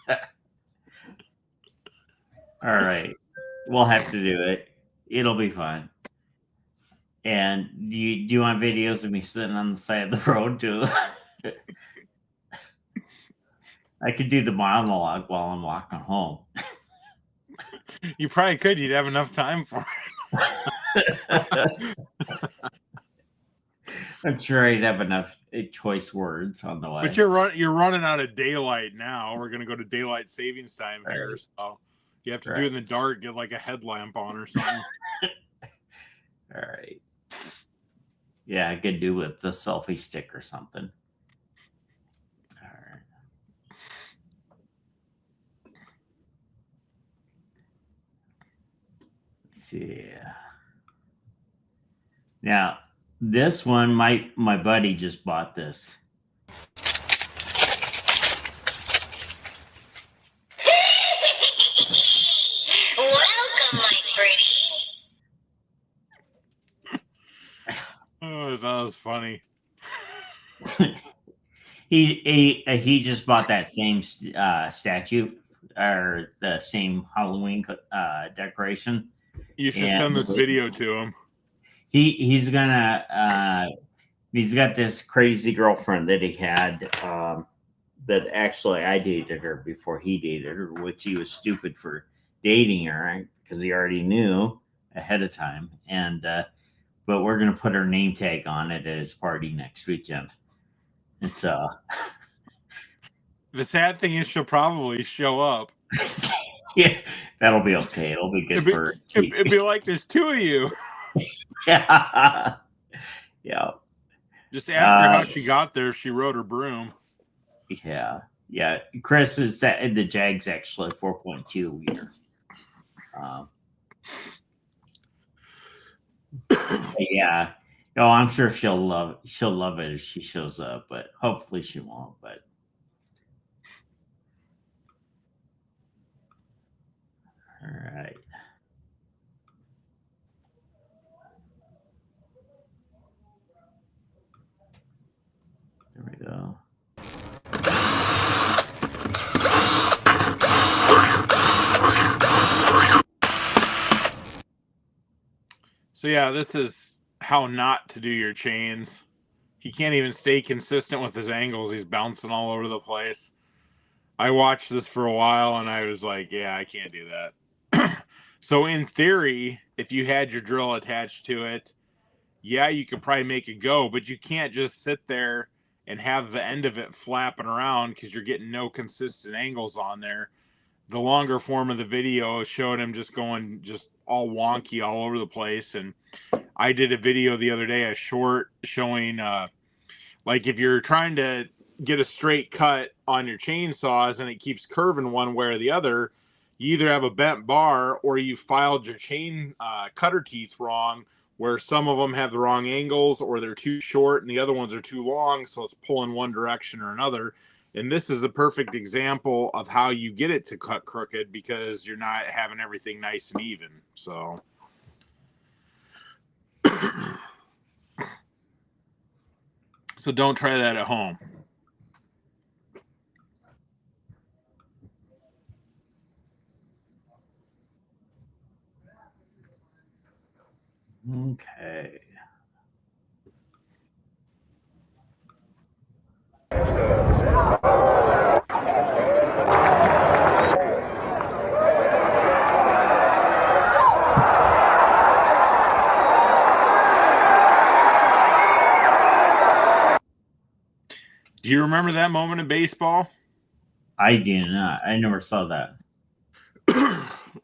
All right. We'll have to do it. It'll be fun. And do you want videos of me sitting on the side of the road too? I could do the monologue while I'm walking home. You probably could. You'd have enough time for it. I'm sure I'd have enough choice words on the way. But you're running out of daylight now. We're gonna go to daylight savings time here, so you have to do it in the dark. Get like a headlamp on or something. All right. Yeah, I could do with the selfie stick or something. All right. Let's see. Now, this one, my buddy just bought this. Welcome, my pretty. Oh, that was funny. He just bought that same statue or the same Halloween decoration. You should send this video to him. He's got this crazy girlfriend that he had that actually I dated her before he dated her, which he was stupid for dating her, right? Because he already knew ahead of time. And but we're gonna put her name tag on it at his party next weekend. And so the sad thing is she'll probably show up. Yeah, that'll be okay. It'll be good for her. It'd be like there's two of you. Yeah. Yeah. Just ask her how she got there. She rode her broom. Yeah. Yeah. Chris is the Jag's actually 4.2 liter. Yeah. Oh, I'm sure she'll love it if she shows up, but hopefully she won't. But all right. There we go. So yeah, this is how not to do your chains. He can't even stay consistent with his angles. He's bouncing all over the place. I watched this for a while and I was like, yeah, I can't do that. So in theory, if you had your drill attached to it, yeah, you could probably make it go, but you can't just sit there and have the end of it flapping around because you're getting no consistent angles on there. The longer form of the video showed him just going just all wonky all over the place. And I did a video the other day, a short showing like if you're trying to get a straight cut on your chainsaws and it keeps curving one way or the other, you either have a bent bar or you filed your chain cutter teeth wrong, where some of them have the wrong angles or they're too short and the other ones are too long, so it's pulling one direction or another. And this is a perfect example of how you get it to cut crooked because you're not having everything nice and even. So so don't try that at home. Okay. Do you remember that moment in baseball? I do not. I never saw that.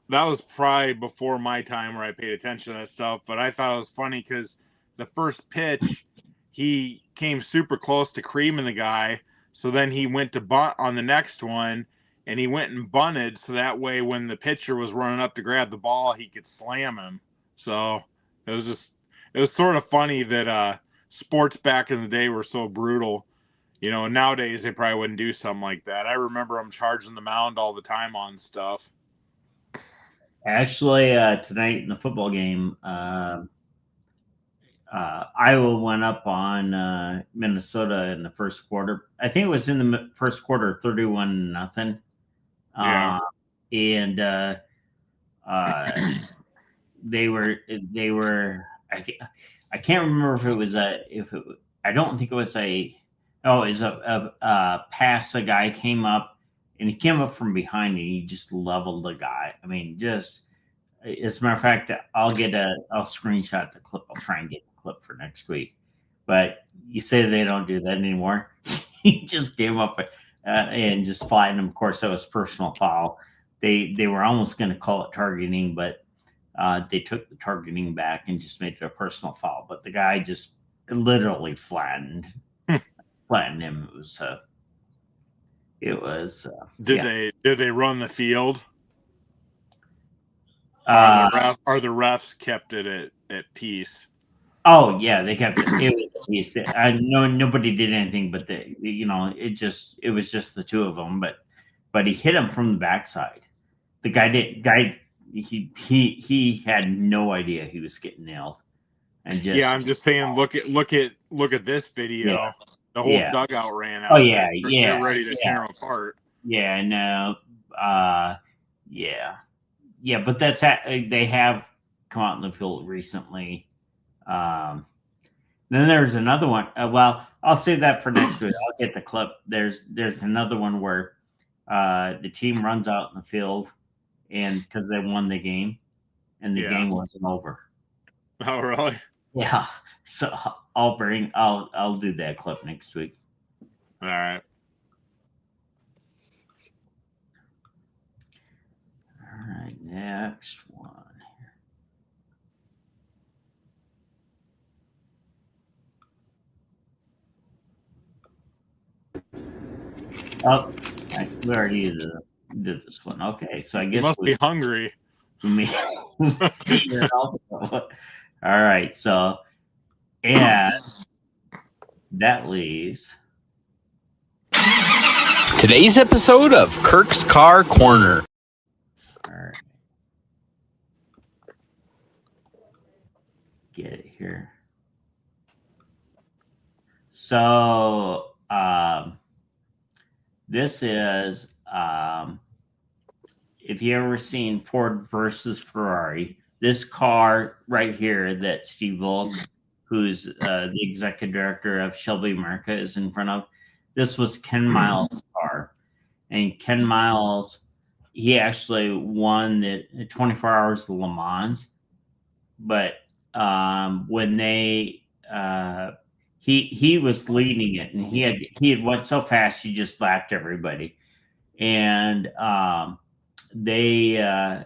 That was probably before my time where I paid attention to that stuff, but I thought it was funny because the first pitch, he came super close to creaming the guy, so then he went to bunt on the next one, and he went and bunted, so that way when the pitcher was running up to grab the ball, he could slam him. So it was sort of funny that sports back in the day were so brutal. You know, nowadays they probably wouldn't do something like that. I remember them charging the mound all the time on stuff. Actually, tonight in the football game, Iowa went up on Minnesota in the first quarter. I think it was in the first quarter, 31-0. Yeah. And they were. I can't remember if it was I don't think it was a. Oh, it's a pass. A guy came up. And he came up from behind and he just leveled the guy. I mean, just as a matter of fact, I'll screenshot the clip. I'll try and get the clip for next week. But you say they don't do that anymore. He just came up and just flattened him. Of course, that was personal foul. They were almost going to call it targeting, but they took the targeting back and just made it a personal foul. But the guy just literally flattened him. It was. Did they run the field? Or the refs kept it at peace? Oh yeah, they kept it. It was peace. Nobody did anything, but it was just the two of them. But he hit him from the backside. The guy he had no idea he was getting nailed. And I'm just saying. Look at this video. Yeah. The whole dugout ran out. Oh yeah, They're ready to tear them apart. Yeah, no, yeah, but they have come out in the field recently. Then there's another one. Well, I'll save that for next week. I'll get the clip. There's another one where the team runs out in the field, and because they won the game, and the game wasn't over. Oh, really? Yeah. So I'll do that clip next week. All right. All right. Next one. Oh, we already did this one. Okay, so I guess you must be hungry. Me. All right, so And that leaves Today's episode of Kirk's Car Corner. All right. Get it here. So this is if you ever seen Ford versus Ferrari, this car right here that Steve Volk, who's the executive director of Shelby America, is in front of, this was Ken Miles' car. And Ken Miles, he actually won the 24 Hours of Le Mans. But when they he was leading it, and he had went so fast he just lapped everybody. And they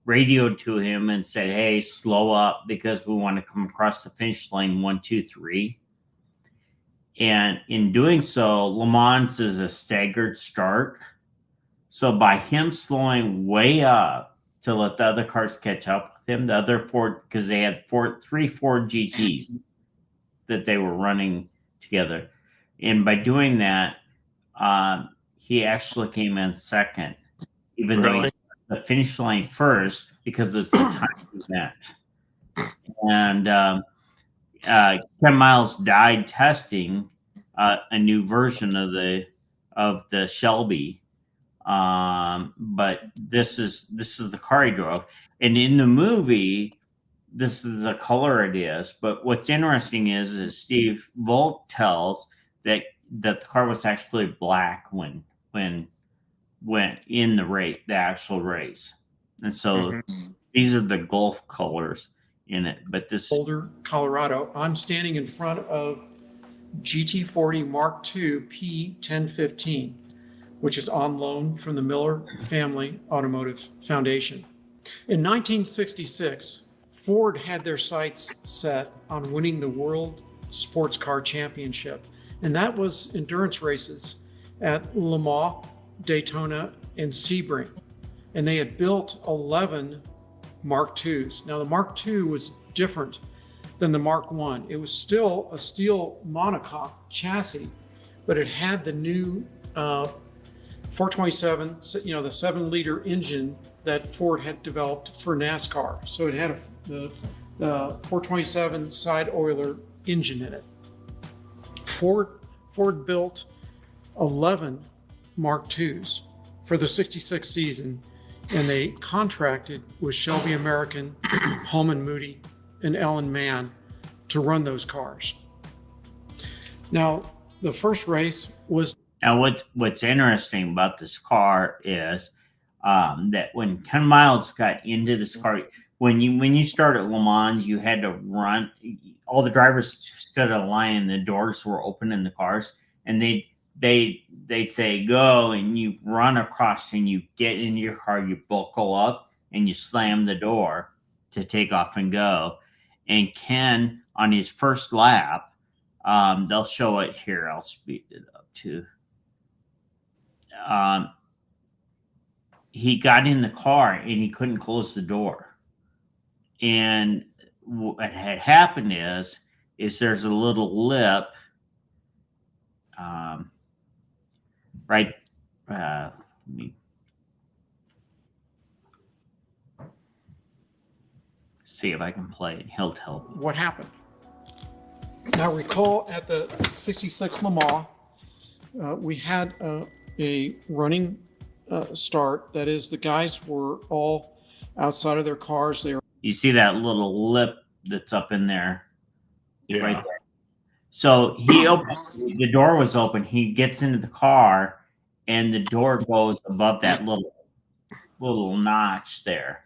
radioed to him and said, "Hey, slow up because we want to come across the finish line 1, 2, 3." And in doing so, Le Mans is a staggered start. So by him slowing way up to let the other cars catch up with him, the other Ford, because they had three Ford GTs that they were running together. And by doing that, he actually came in second, even though he got the finish line first, because it's a time event. And Ken Miles died testing a new version of the Shelby, but this is the car he drove. And in the movie, this is the color it is. But what's interesting is Steve Volk tells that the car was actually black when in the actual race, and so these are the Gulf colors in it. But this Boulder, Colorado. I'm standing in front of GT40 Mark II P1015, which is on loan from the Miller Family Automotive Foundation. In 1966, Ford had their sights set on winning the World Sports Car Championship, and that was endurance races at Le Mans, Daytona, and Sebring. And they had built 11 Mark IIs. Now, the Mark II was different than the Mark I. It was still a steel monocoque chassis, but it had the new 427, the 7-liter engine that Ford had developed for NASCAR. So it had the 427 side oiler engine in it. Ford built 11 Mark IIs for the 66 season, and they contracted with Shelby American, Holman Moody, and Ellen Mann to run those cars. Now, the first race was... Now, what's interesting about this car is that when Ken Miles got into this car, when you start at Le Mans, you had to run. All the drivers stood in a line, and the doors were open in the cars, and they'd say go, and you run across, and you get into your car, you buckle up, and you slam the door to take off and go. And Ken, on his first lap, they'll show it here. I'll speed it up too. He got in the car and he couldn't close the door. And what had happened is there's a little lip, right? Let me see if I can play it. He'll tell me what happened. Now, recall at the 66 Le Mans, we had a running start. That is, the guys were all outside of their cars. You see that little lip that's up in there, yeah, right there. So the door was open. He gets into the car, and the door goes above that little notch there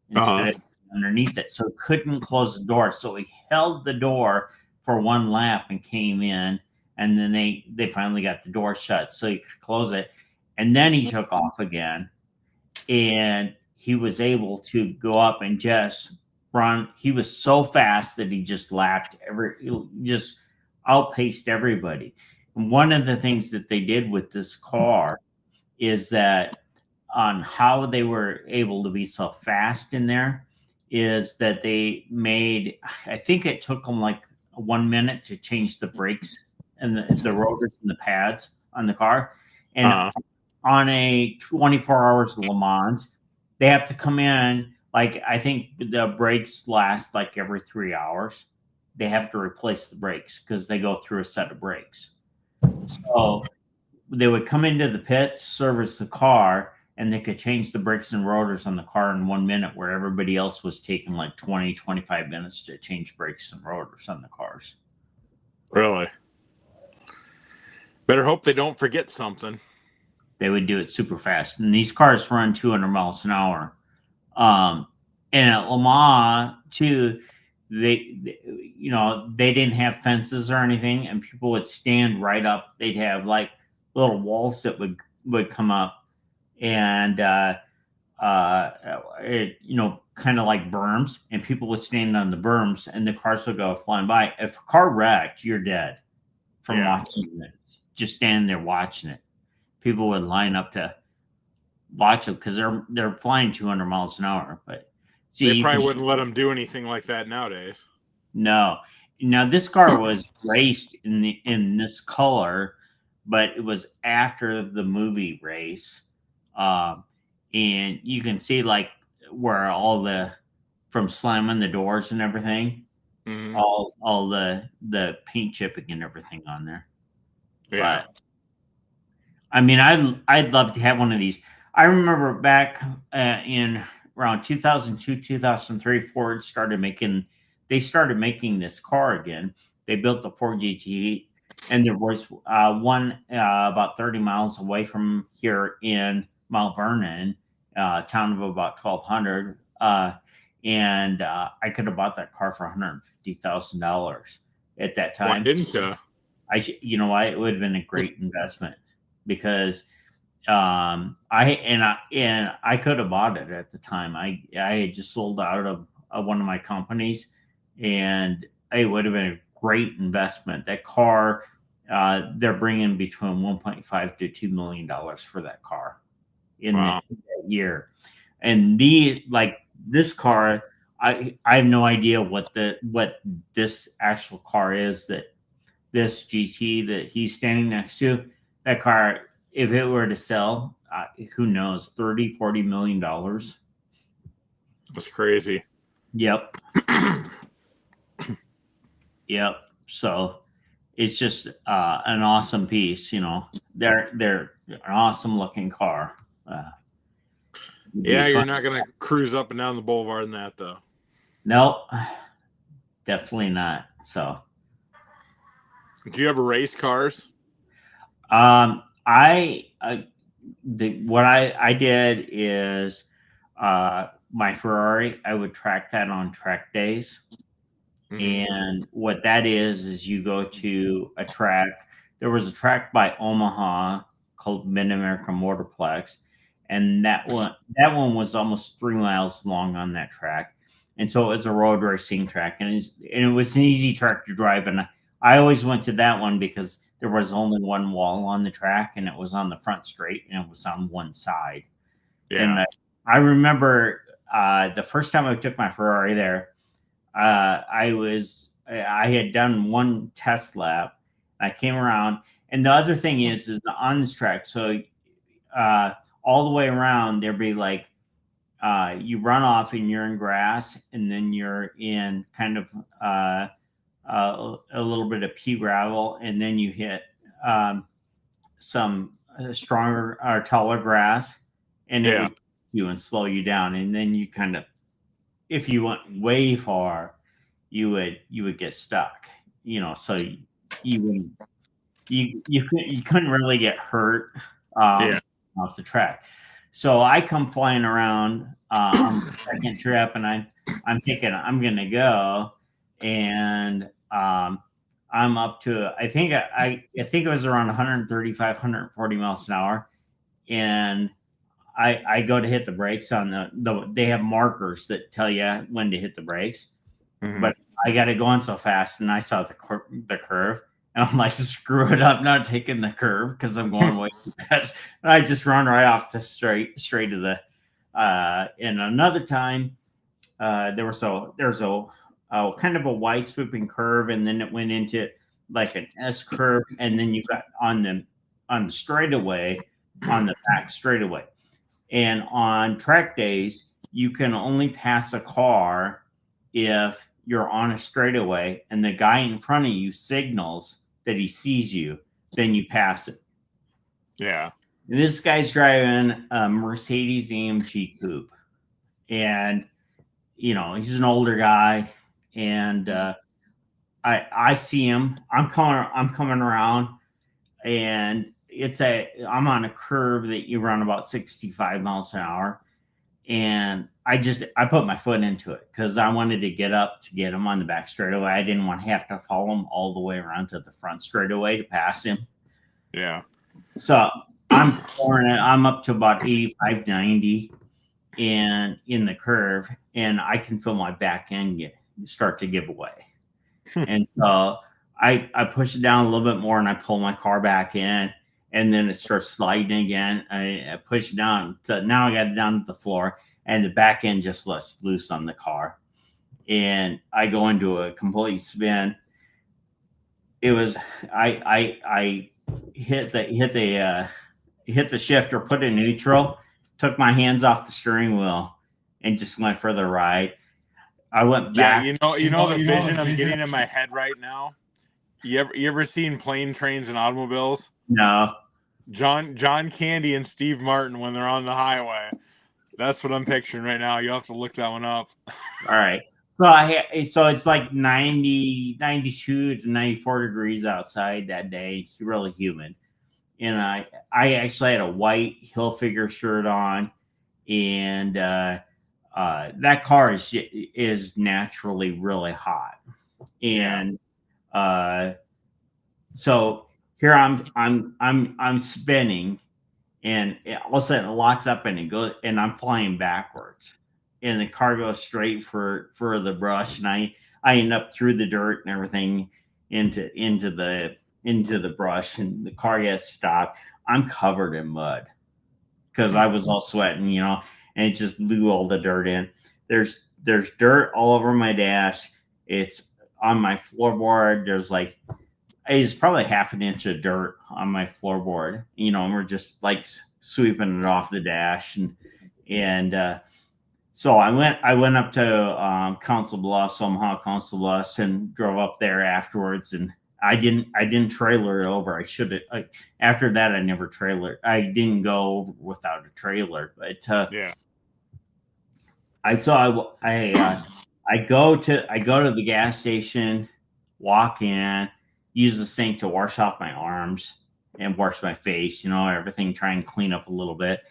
instead of underneath it. So he couldn't close the door. So he held the door for one lap and came in, and then they finally got the door shut so he could close it. And then he took off again, and he was able to go up and just run. He was so fast that he just just outpaced everybody. And one of the things that they did with this car is that on how they were able to be so fast in there is that they made, I think it took them like 1 minute to change the brakes and the rotors and the pads on the car. And on a 24 hours of Le Mans, they have to come in, like, I think the brakes last like every 3 hours. They have to replace the brakes because they go through a set of brakes. So they would come into the pit, service the car, and they could change the brakes and rotors on the car in 1 minute, where everybody else was taking like 20, 25 minutes to change brakes and rotors on the cars. Really? Better hope they don't forget something. They would do it super fast. And these cars run 200 miles an hour. And at Le Mans, too, they didn't have fences or anything, and people would stand right up. They'd have like little walls that would come up, and kind of like berms, and people would stand on the berms, and the cars would go flying by. If a car wrecked, you're dead from watching it. Just standing there watching it. People would line up to watch it because they're flying 200 miles an hour. But see, they probably wouldn't let them do anything like that nowadays. No. Now this car was raced in this color, but it was after the movie race, and you can see like where all from slamming the doors and everything, all the paint chipping and everything on there. Yeah. But I mean, I'd love to have one of these. I remember back in around 2002, 2003, Ford started making this car again. They built the Ford GT, and there was one about 30 miles away from here in Mount Vernon, town of about 1,200. And I could have bought that car for $150,000 at that time. Why didn't you? You know why? It would have been a great investment because I could have bought it at the time. I had just sold out of one of my companies, and it would have been a great investment. That car, they're bringing between $1.5 to $2 million for that car in that year. And this car, I have no idea what this actual car is, that this GT that he's standing next to. That car, if it were to sell, who knows, $30-40 million. That's crazy. Yep. Yep. So it's just an awesome piece. They're an awesome looking car. Yeah, you're not gonna cruise up and down the boulevard in that, though. Nope, definitely not. So, do you ever race cars? What I did is my Ferrari, I would track that on track days. And what that is you go to a track. There was a track by Omaha called Mid-America Motorplex, and that one was almost 3 miles long on that track. And so it was a road racing track, and it was an easy track to drive. And I always went to that one because there was only one wall on the track, and it was on the front straight, and it was on one side. Yeah. And I remember the first time I took my Ferrari there, I had done one test lap. I came around, and the other thing is on this track, so all the way around there'd be like you run off and you're in grass, and then you're in kind of a little bit of pea gravel, and then you hit some stronger or taller grass, and it would you and slow you down, and then you kind of, if you went way far, you would get stuck, so you couldn't really get hurt off the track. So I come flying around on the second trip, and I'm thinking I'm gonna go, and I'm up to, I think it was around 135, 140 miles an hour, and I go to hit the brakes on they have markers that tell you when to hit the brakes, but I got to go on so fast, and I saw the curve, and I'm like, screw it up, not taking the curve because I'm going way too fast. And I just run right off the straight to the. And another time, there's a kind of a wide swooping curve, and then it went into like an S curve, and then you got on the straightaway, on the back straightaway. And on track days, you can only pass a car if you're on a straightaway and the guy in front of you signals that he sees you, then you pass it. Yeah. And this guy's driving a Mercedes AMG coupe, and he's an older guy, and I see him. I'm coming around, and I'm on a curve that you run about 65 miles an hour, and I put my foot into it because I wanted to get up to get him on the back straightaway. I didn't want to have to follow him all the way around to the front straightaway to pass him. Yeah. So I'm pouring it. I'm up to about 85, 90 and in the curve, and I can feel my back end start to give away. And so I push it down a little bit more, and I pull my car back in, and then it starts sliding again. I push it down. So now I got it down to the floor, and the back end just lets loose on the car. And I go into a complete spin. It was I hit the shifter, put it in neutral, took my hands off the steering wheel, and just went for the ride. I went back. Yeah, you know the vision I'm getting in my head right now. You ever seen Plane, Trains, and Automobiles? No. John Candy and Steve Martin when they're on the highway. That's what I'm picturing right now. You'll have to look that one up. All right. So it's like 92 to 94 degrees outside that day. It's really humid. And I actually had a white Hilfiger shirt on, and that car is naturally really hot. And so here I'm spinning, and all of a sudden it locks up and it goes, and I'm flying backwards, and the car goes straight for the brush, and I end up through the dirt and everything into the brush, and the car gets stopped. I'm covered in mud because I was all sweating, and it just blew all the dirt in. There's dirt all over my dash. It's on my floorboard. It's probably half an inch of dirt on my floorboard, and we're just like sweeping it off the dash. And so I went up to Council Bluffs, Omaha Council Bluffs, and drove up there afterwards. And I didn't trailer it over. I should have. After that, I never trailered. I didn't go over without a trailer, but I go to the gas station, walk in, use the sink to wash off my arms and wash my face, everything, try and clean up a little bit.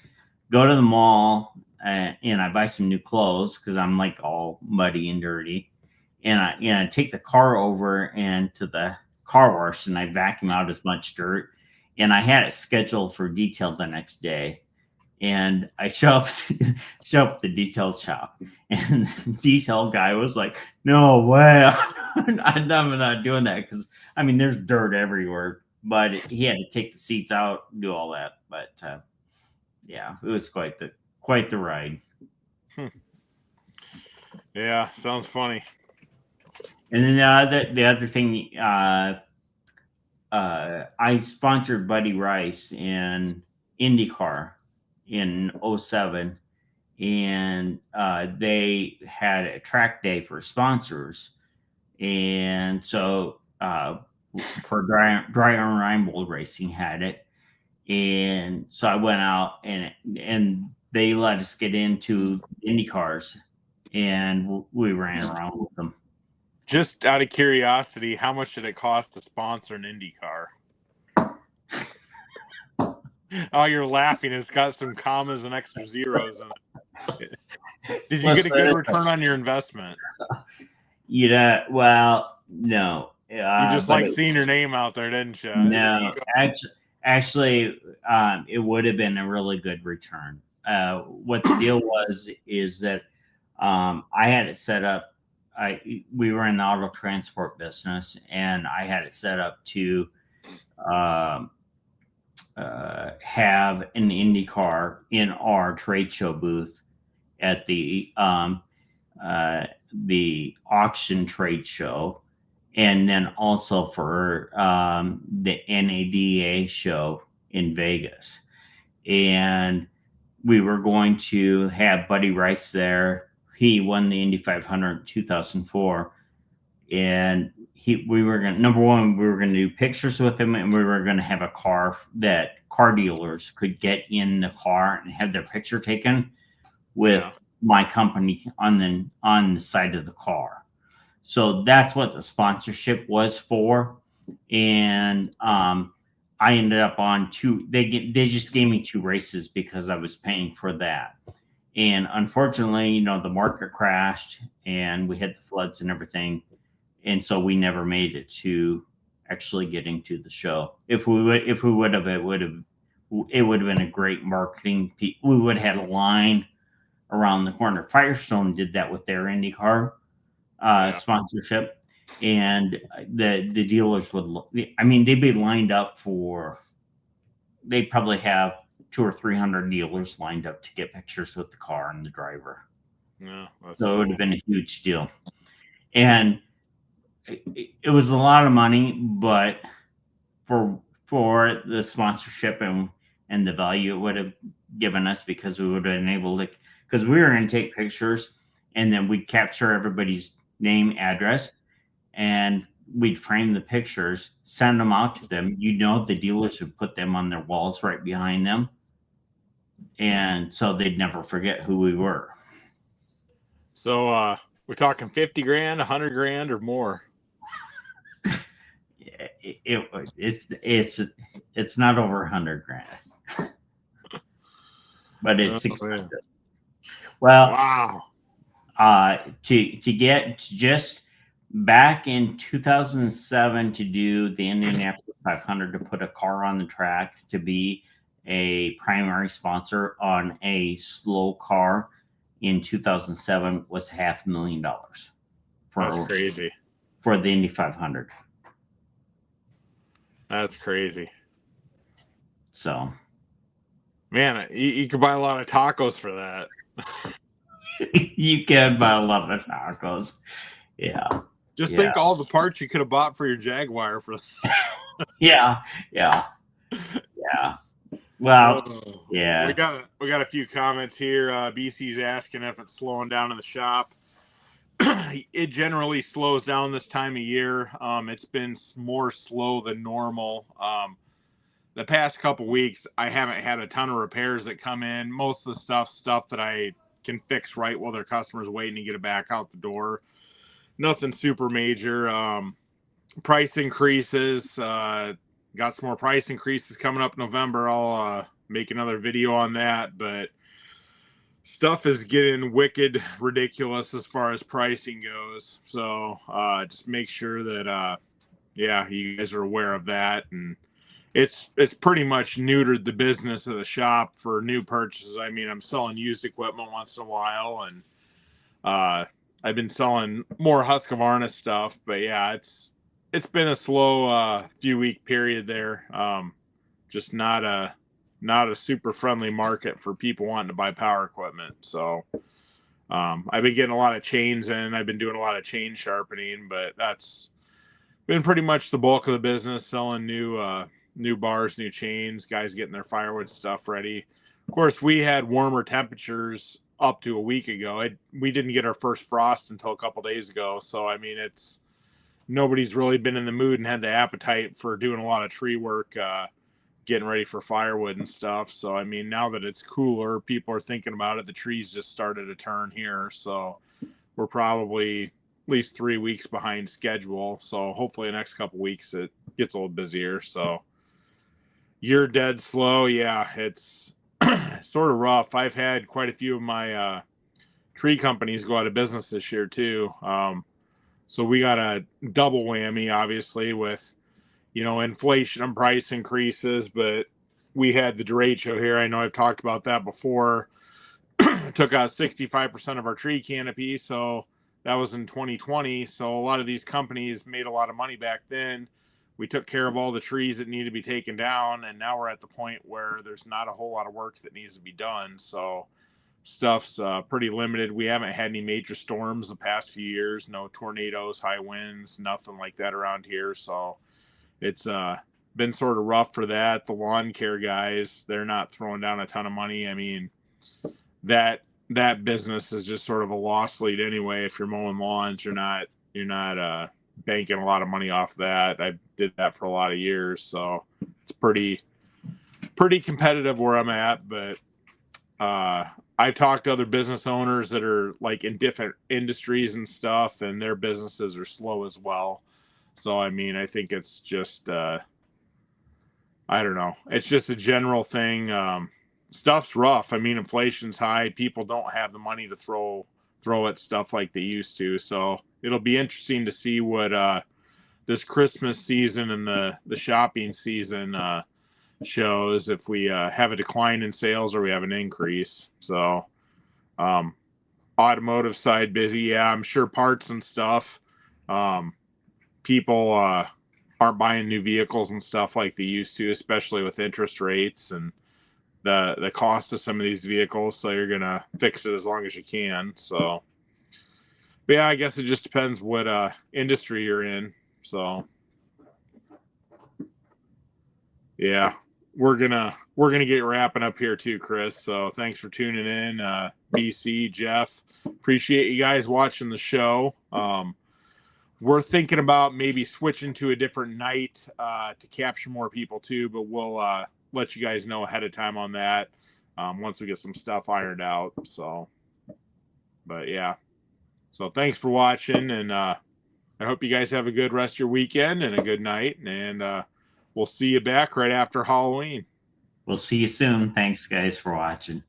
Go to the mall, and I buy some new clothes because I'm like all muddy and dirty. And I take the car over and to the car wash, and I vacuum out as much dirt. And I had it scheduled for detail the next day. And I show up at the detail shop, and the detail guy was like, "No way, I'm not doing that," because there's dirt everywhere. But he had to take the seats out, and do all that. But yeah, it was quite the ride. Yeah, sounds funny. And then the other thing, I sponsored Buddy Rice in IndyCar in 2007, and they had a track day for sponsors, and so for Dry Iron Ramble Racing had it, and so I went out, and they let us get into Indy cars, and we ran around with them. Just out of curiosity, how much did it cost to sponsor an Indy car? Oh, you're laughing. It's got some commas and extra zeros in it. Did you get a good return on your investment? Well, no. You just like seeing your name out there, didn't you? No, actually, it would have been a really good return. What the deal is that I had it set up. We were in the auto transport business, and I had it set up to have an Indy car in our trade show booth at the the auction trade show, and then also for the NADA show in Vegas. And we were going to have Buddy Rice there. He won the Indy 500 in 2004. And we were going to, number one, we were going to do pictures with him, and we were going to have a car that car dealers could get in the car and have their picture taken with my company on the side of the car. So that's what the sponsorship was for. And I ended up on two. They just gave me 2 races because I was paying for that. And unfortunately, the market crashed and we had the floods and everything. And so we never made it to actually getting to the show. If we would have, it would have been a great marketing piece. We would have had a line around the corner. Firestone did that with their IndyCar sponsorship. And the dealers would look, they'd be lined up they'd probably have 200 or 300 dealers lined up to get pictures with the car and the driver. Yeah, so it would have been a huge deal. And it was a lot of money, but for the sponsorship and the value it would have given us, because we would have been able to, because we were going to take pictures and then we'd capture everybody's name, address, and we'd frame the pictures, send them out to them. The dealers would put them on their walls right behind them. And so they'd never forget who we were. So we're talking 50 grand, 100 grand or more. It's not over 100 grand, but it's expensive. Well, wow. To get just back in 2007 to do the Indianapolis 500, to put a car on the track, to be a primary sponsor on a slow car in 2007 was $500,000. That's crazy. For the Indy 500. That's crazy. So, man, you could buy a lot of tacos for that. You can buy a lot of tacos. Yeah. Just think all the parts you could have bought for your Jaguar for that. Yeah. Well, yeah. We got a few comments here. BC's asking if it's slowing down in the shop. It generally slows down this time of year. It's been more slow than normal. The past couple weeks, I haven't had a ton of repairs that come in. Most of the stuff that I can fix right while their customers waiting to get it back out the door. Nothing super major. Price increases. Got some more price increases coming up November. I'll make another video on that, but stuff is getting wicked ridiculous as far as pricing goes. So just make sure that you guys are aware of that. And it's pretty much neutered the business of the shop for new purchases. I'm selling used equipment once in a while, and I've been selling more Husqvarna stuff, but yeah, it's been a slow few week period there. Just not a super friendly market for people wanting to buy power equipment. So I've been getting a lot of chains in. I've been doing a lot of chain sharpening, but that's been pretty much the bulk of the business, selling new bars, new chains, guys getting their firewood stuff ready. Of course, we had warmer temperatures up to a week ago. We didn't get our first frost until a couple days ago. So, nobody's really been in the mood and had the appetite for doing a lot of tree work, getting ready for firewood and stuff. So, now that it's cooler, people are thinking about it. The trees just started to turn here. So we're probably at least 3 weeks behind schedule. So hopefully the next couple weeks it gets a little busier. So you're dead slow. Yeah, it's sort of rough. I've had quite a few of my tree companies go out of business this year too. So we got a double whammy, obviously, with, inflation and price increases, but we had the derecho here. I know I've talked about that before. Took out 65% of our tree canopy. So that was in 2020. So a lot of these companies made a lot of money back then. We took care of all the trees that need to be taken down. And now we're at the point where there's not a whole lot of work that needs to be done. So stuff's pretty limited. We haven't had any major storms the past few years, no tornadoes, high winds, nothing like that around here. So it's been sort of rough for that. The lawn care guys, they're not throwing down a ton of money. I mean, that business is just sort of a loss lead anyway. If you're mowing lawns, you're not banking a lot of money off that. I did that for a lot of years, so it's pretty competitive where I'm at. But I've talked to other business owners that are like in different industries and stuff, and their businesses are slow as well. So I mean, I think it's just I don't know. It's just a general thing. Stuff's rough. I mean, inflation's high. People don't have the money to throw at stuff like they used to. So it'll be interesting to see what this Christmas season and the shopping season shows, if we have a decline in sales or we have an increase. So automotive side busy. Yeah, I'm sure parts and stuff. People aren't buying new vehicles and stuff like they used to, especially with interest rates and the cost of some of these vehicles. So you're gonna fix it as long as you can. So, but yeah, I guess it just depends what industry you're in. So yeah, we're gonna get wrapping up here too, Chris. So thanks for tuning in, BC, Jeff. Appreciate you guys watching the show. We're thinking about maybe switching to a different night to capture more people too, but we'll let you guys know ahead of time on that once we get some stuff ironed out. So, but yeah, so thanks for watching, and I hope you guys have a good rest of your weekend and a good night, and we'll see you back right after Halloween. We'll see you soon. Thanks, guys, for watching.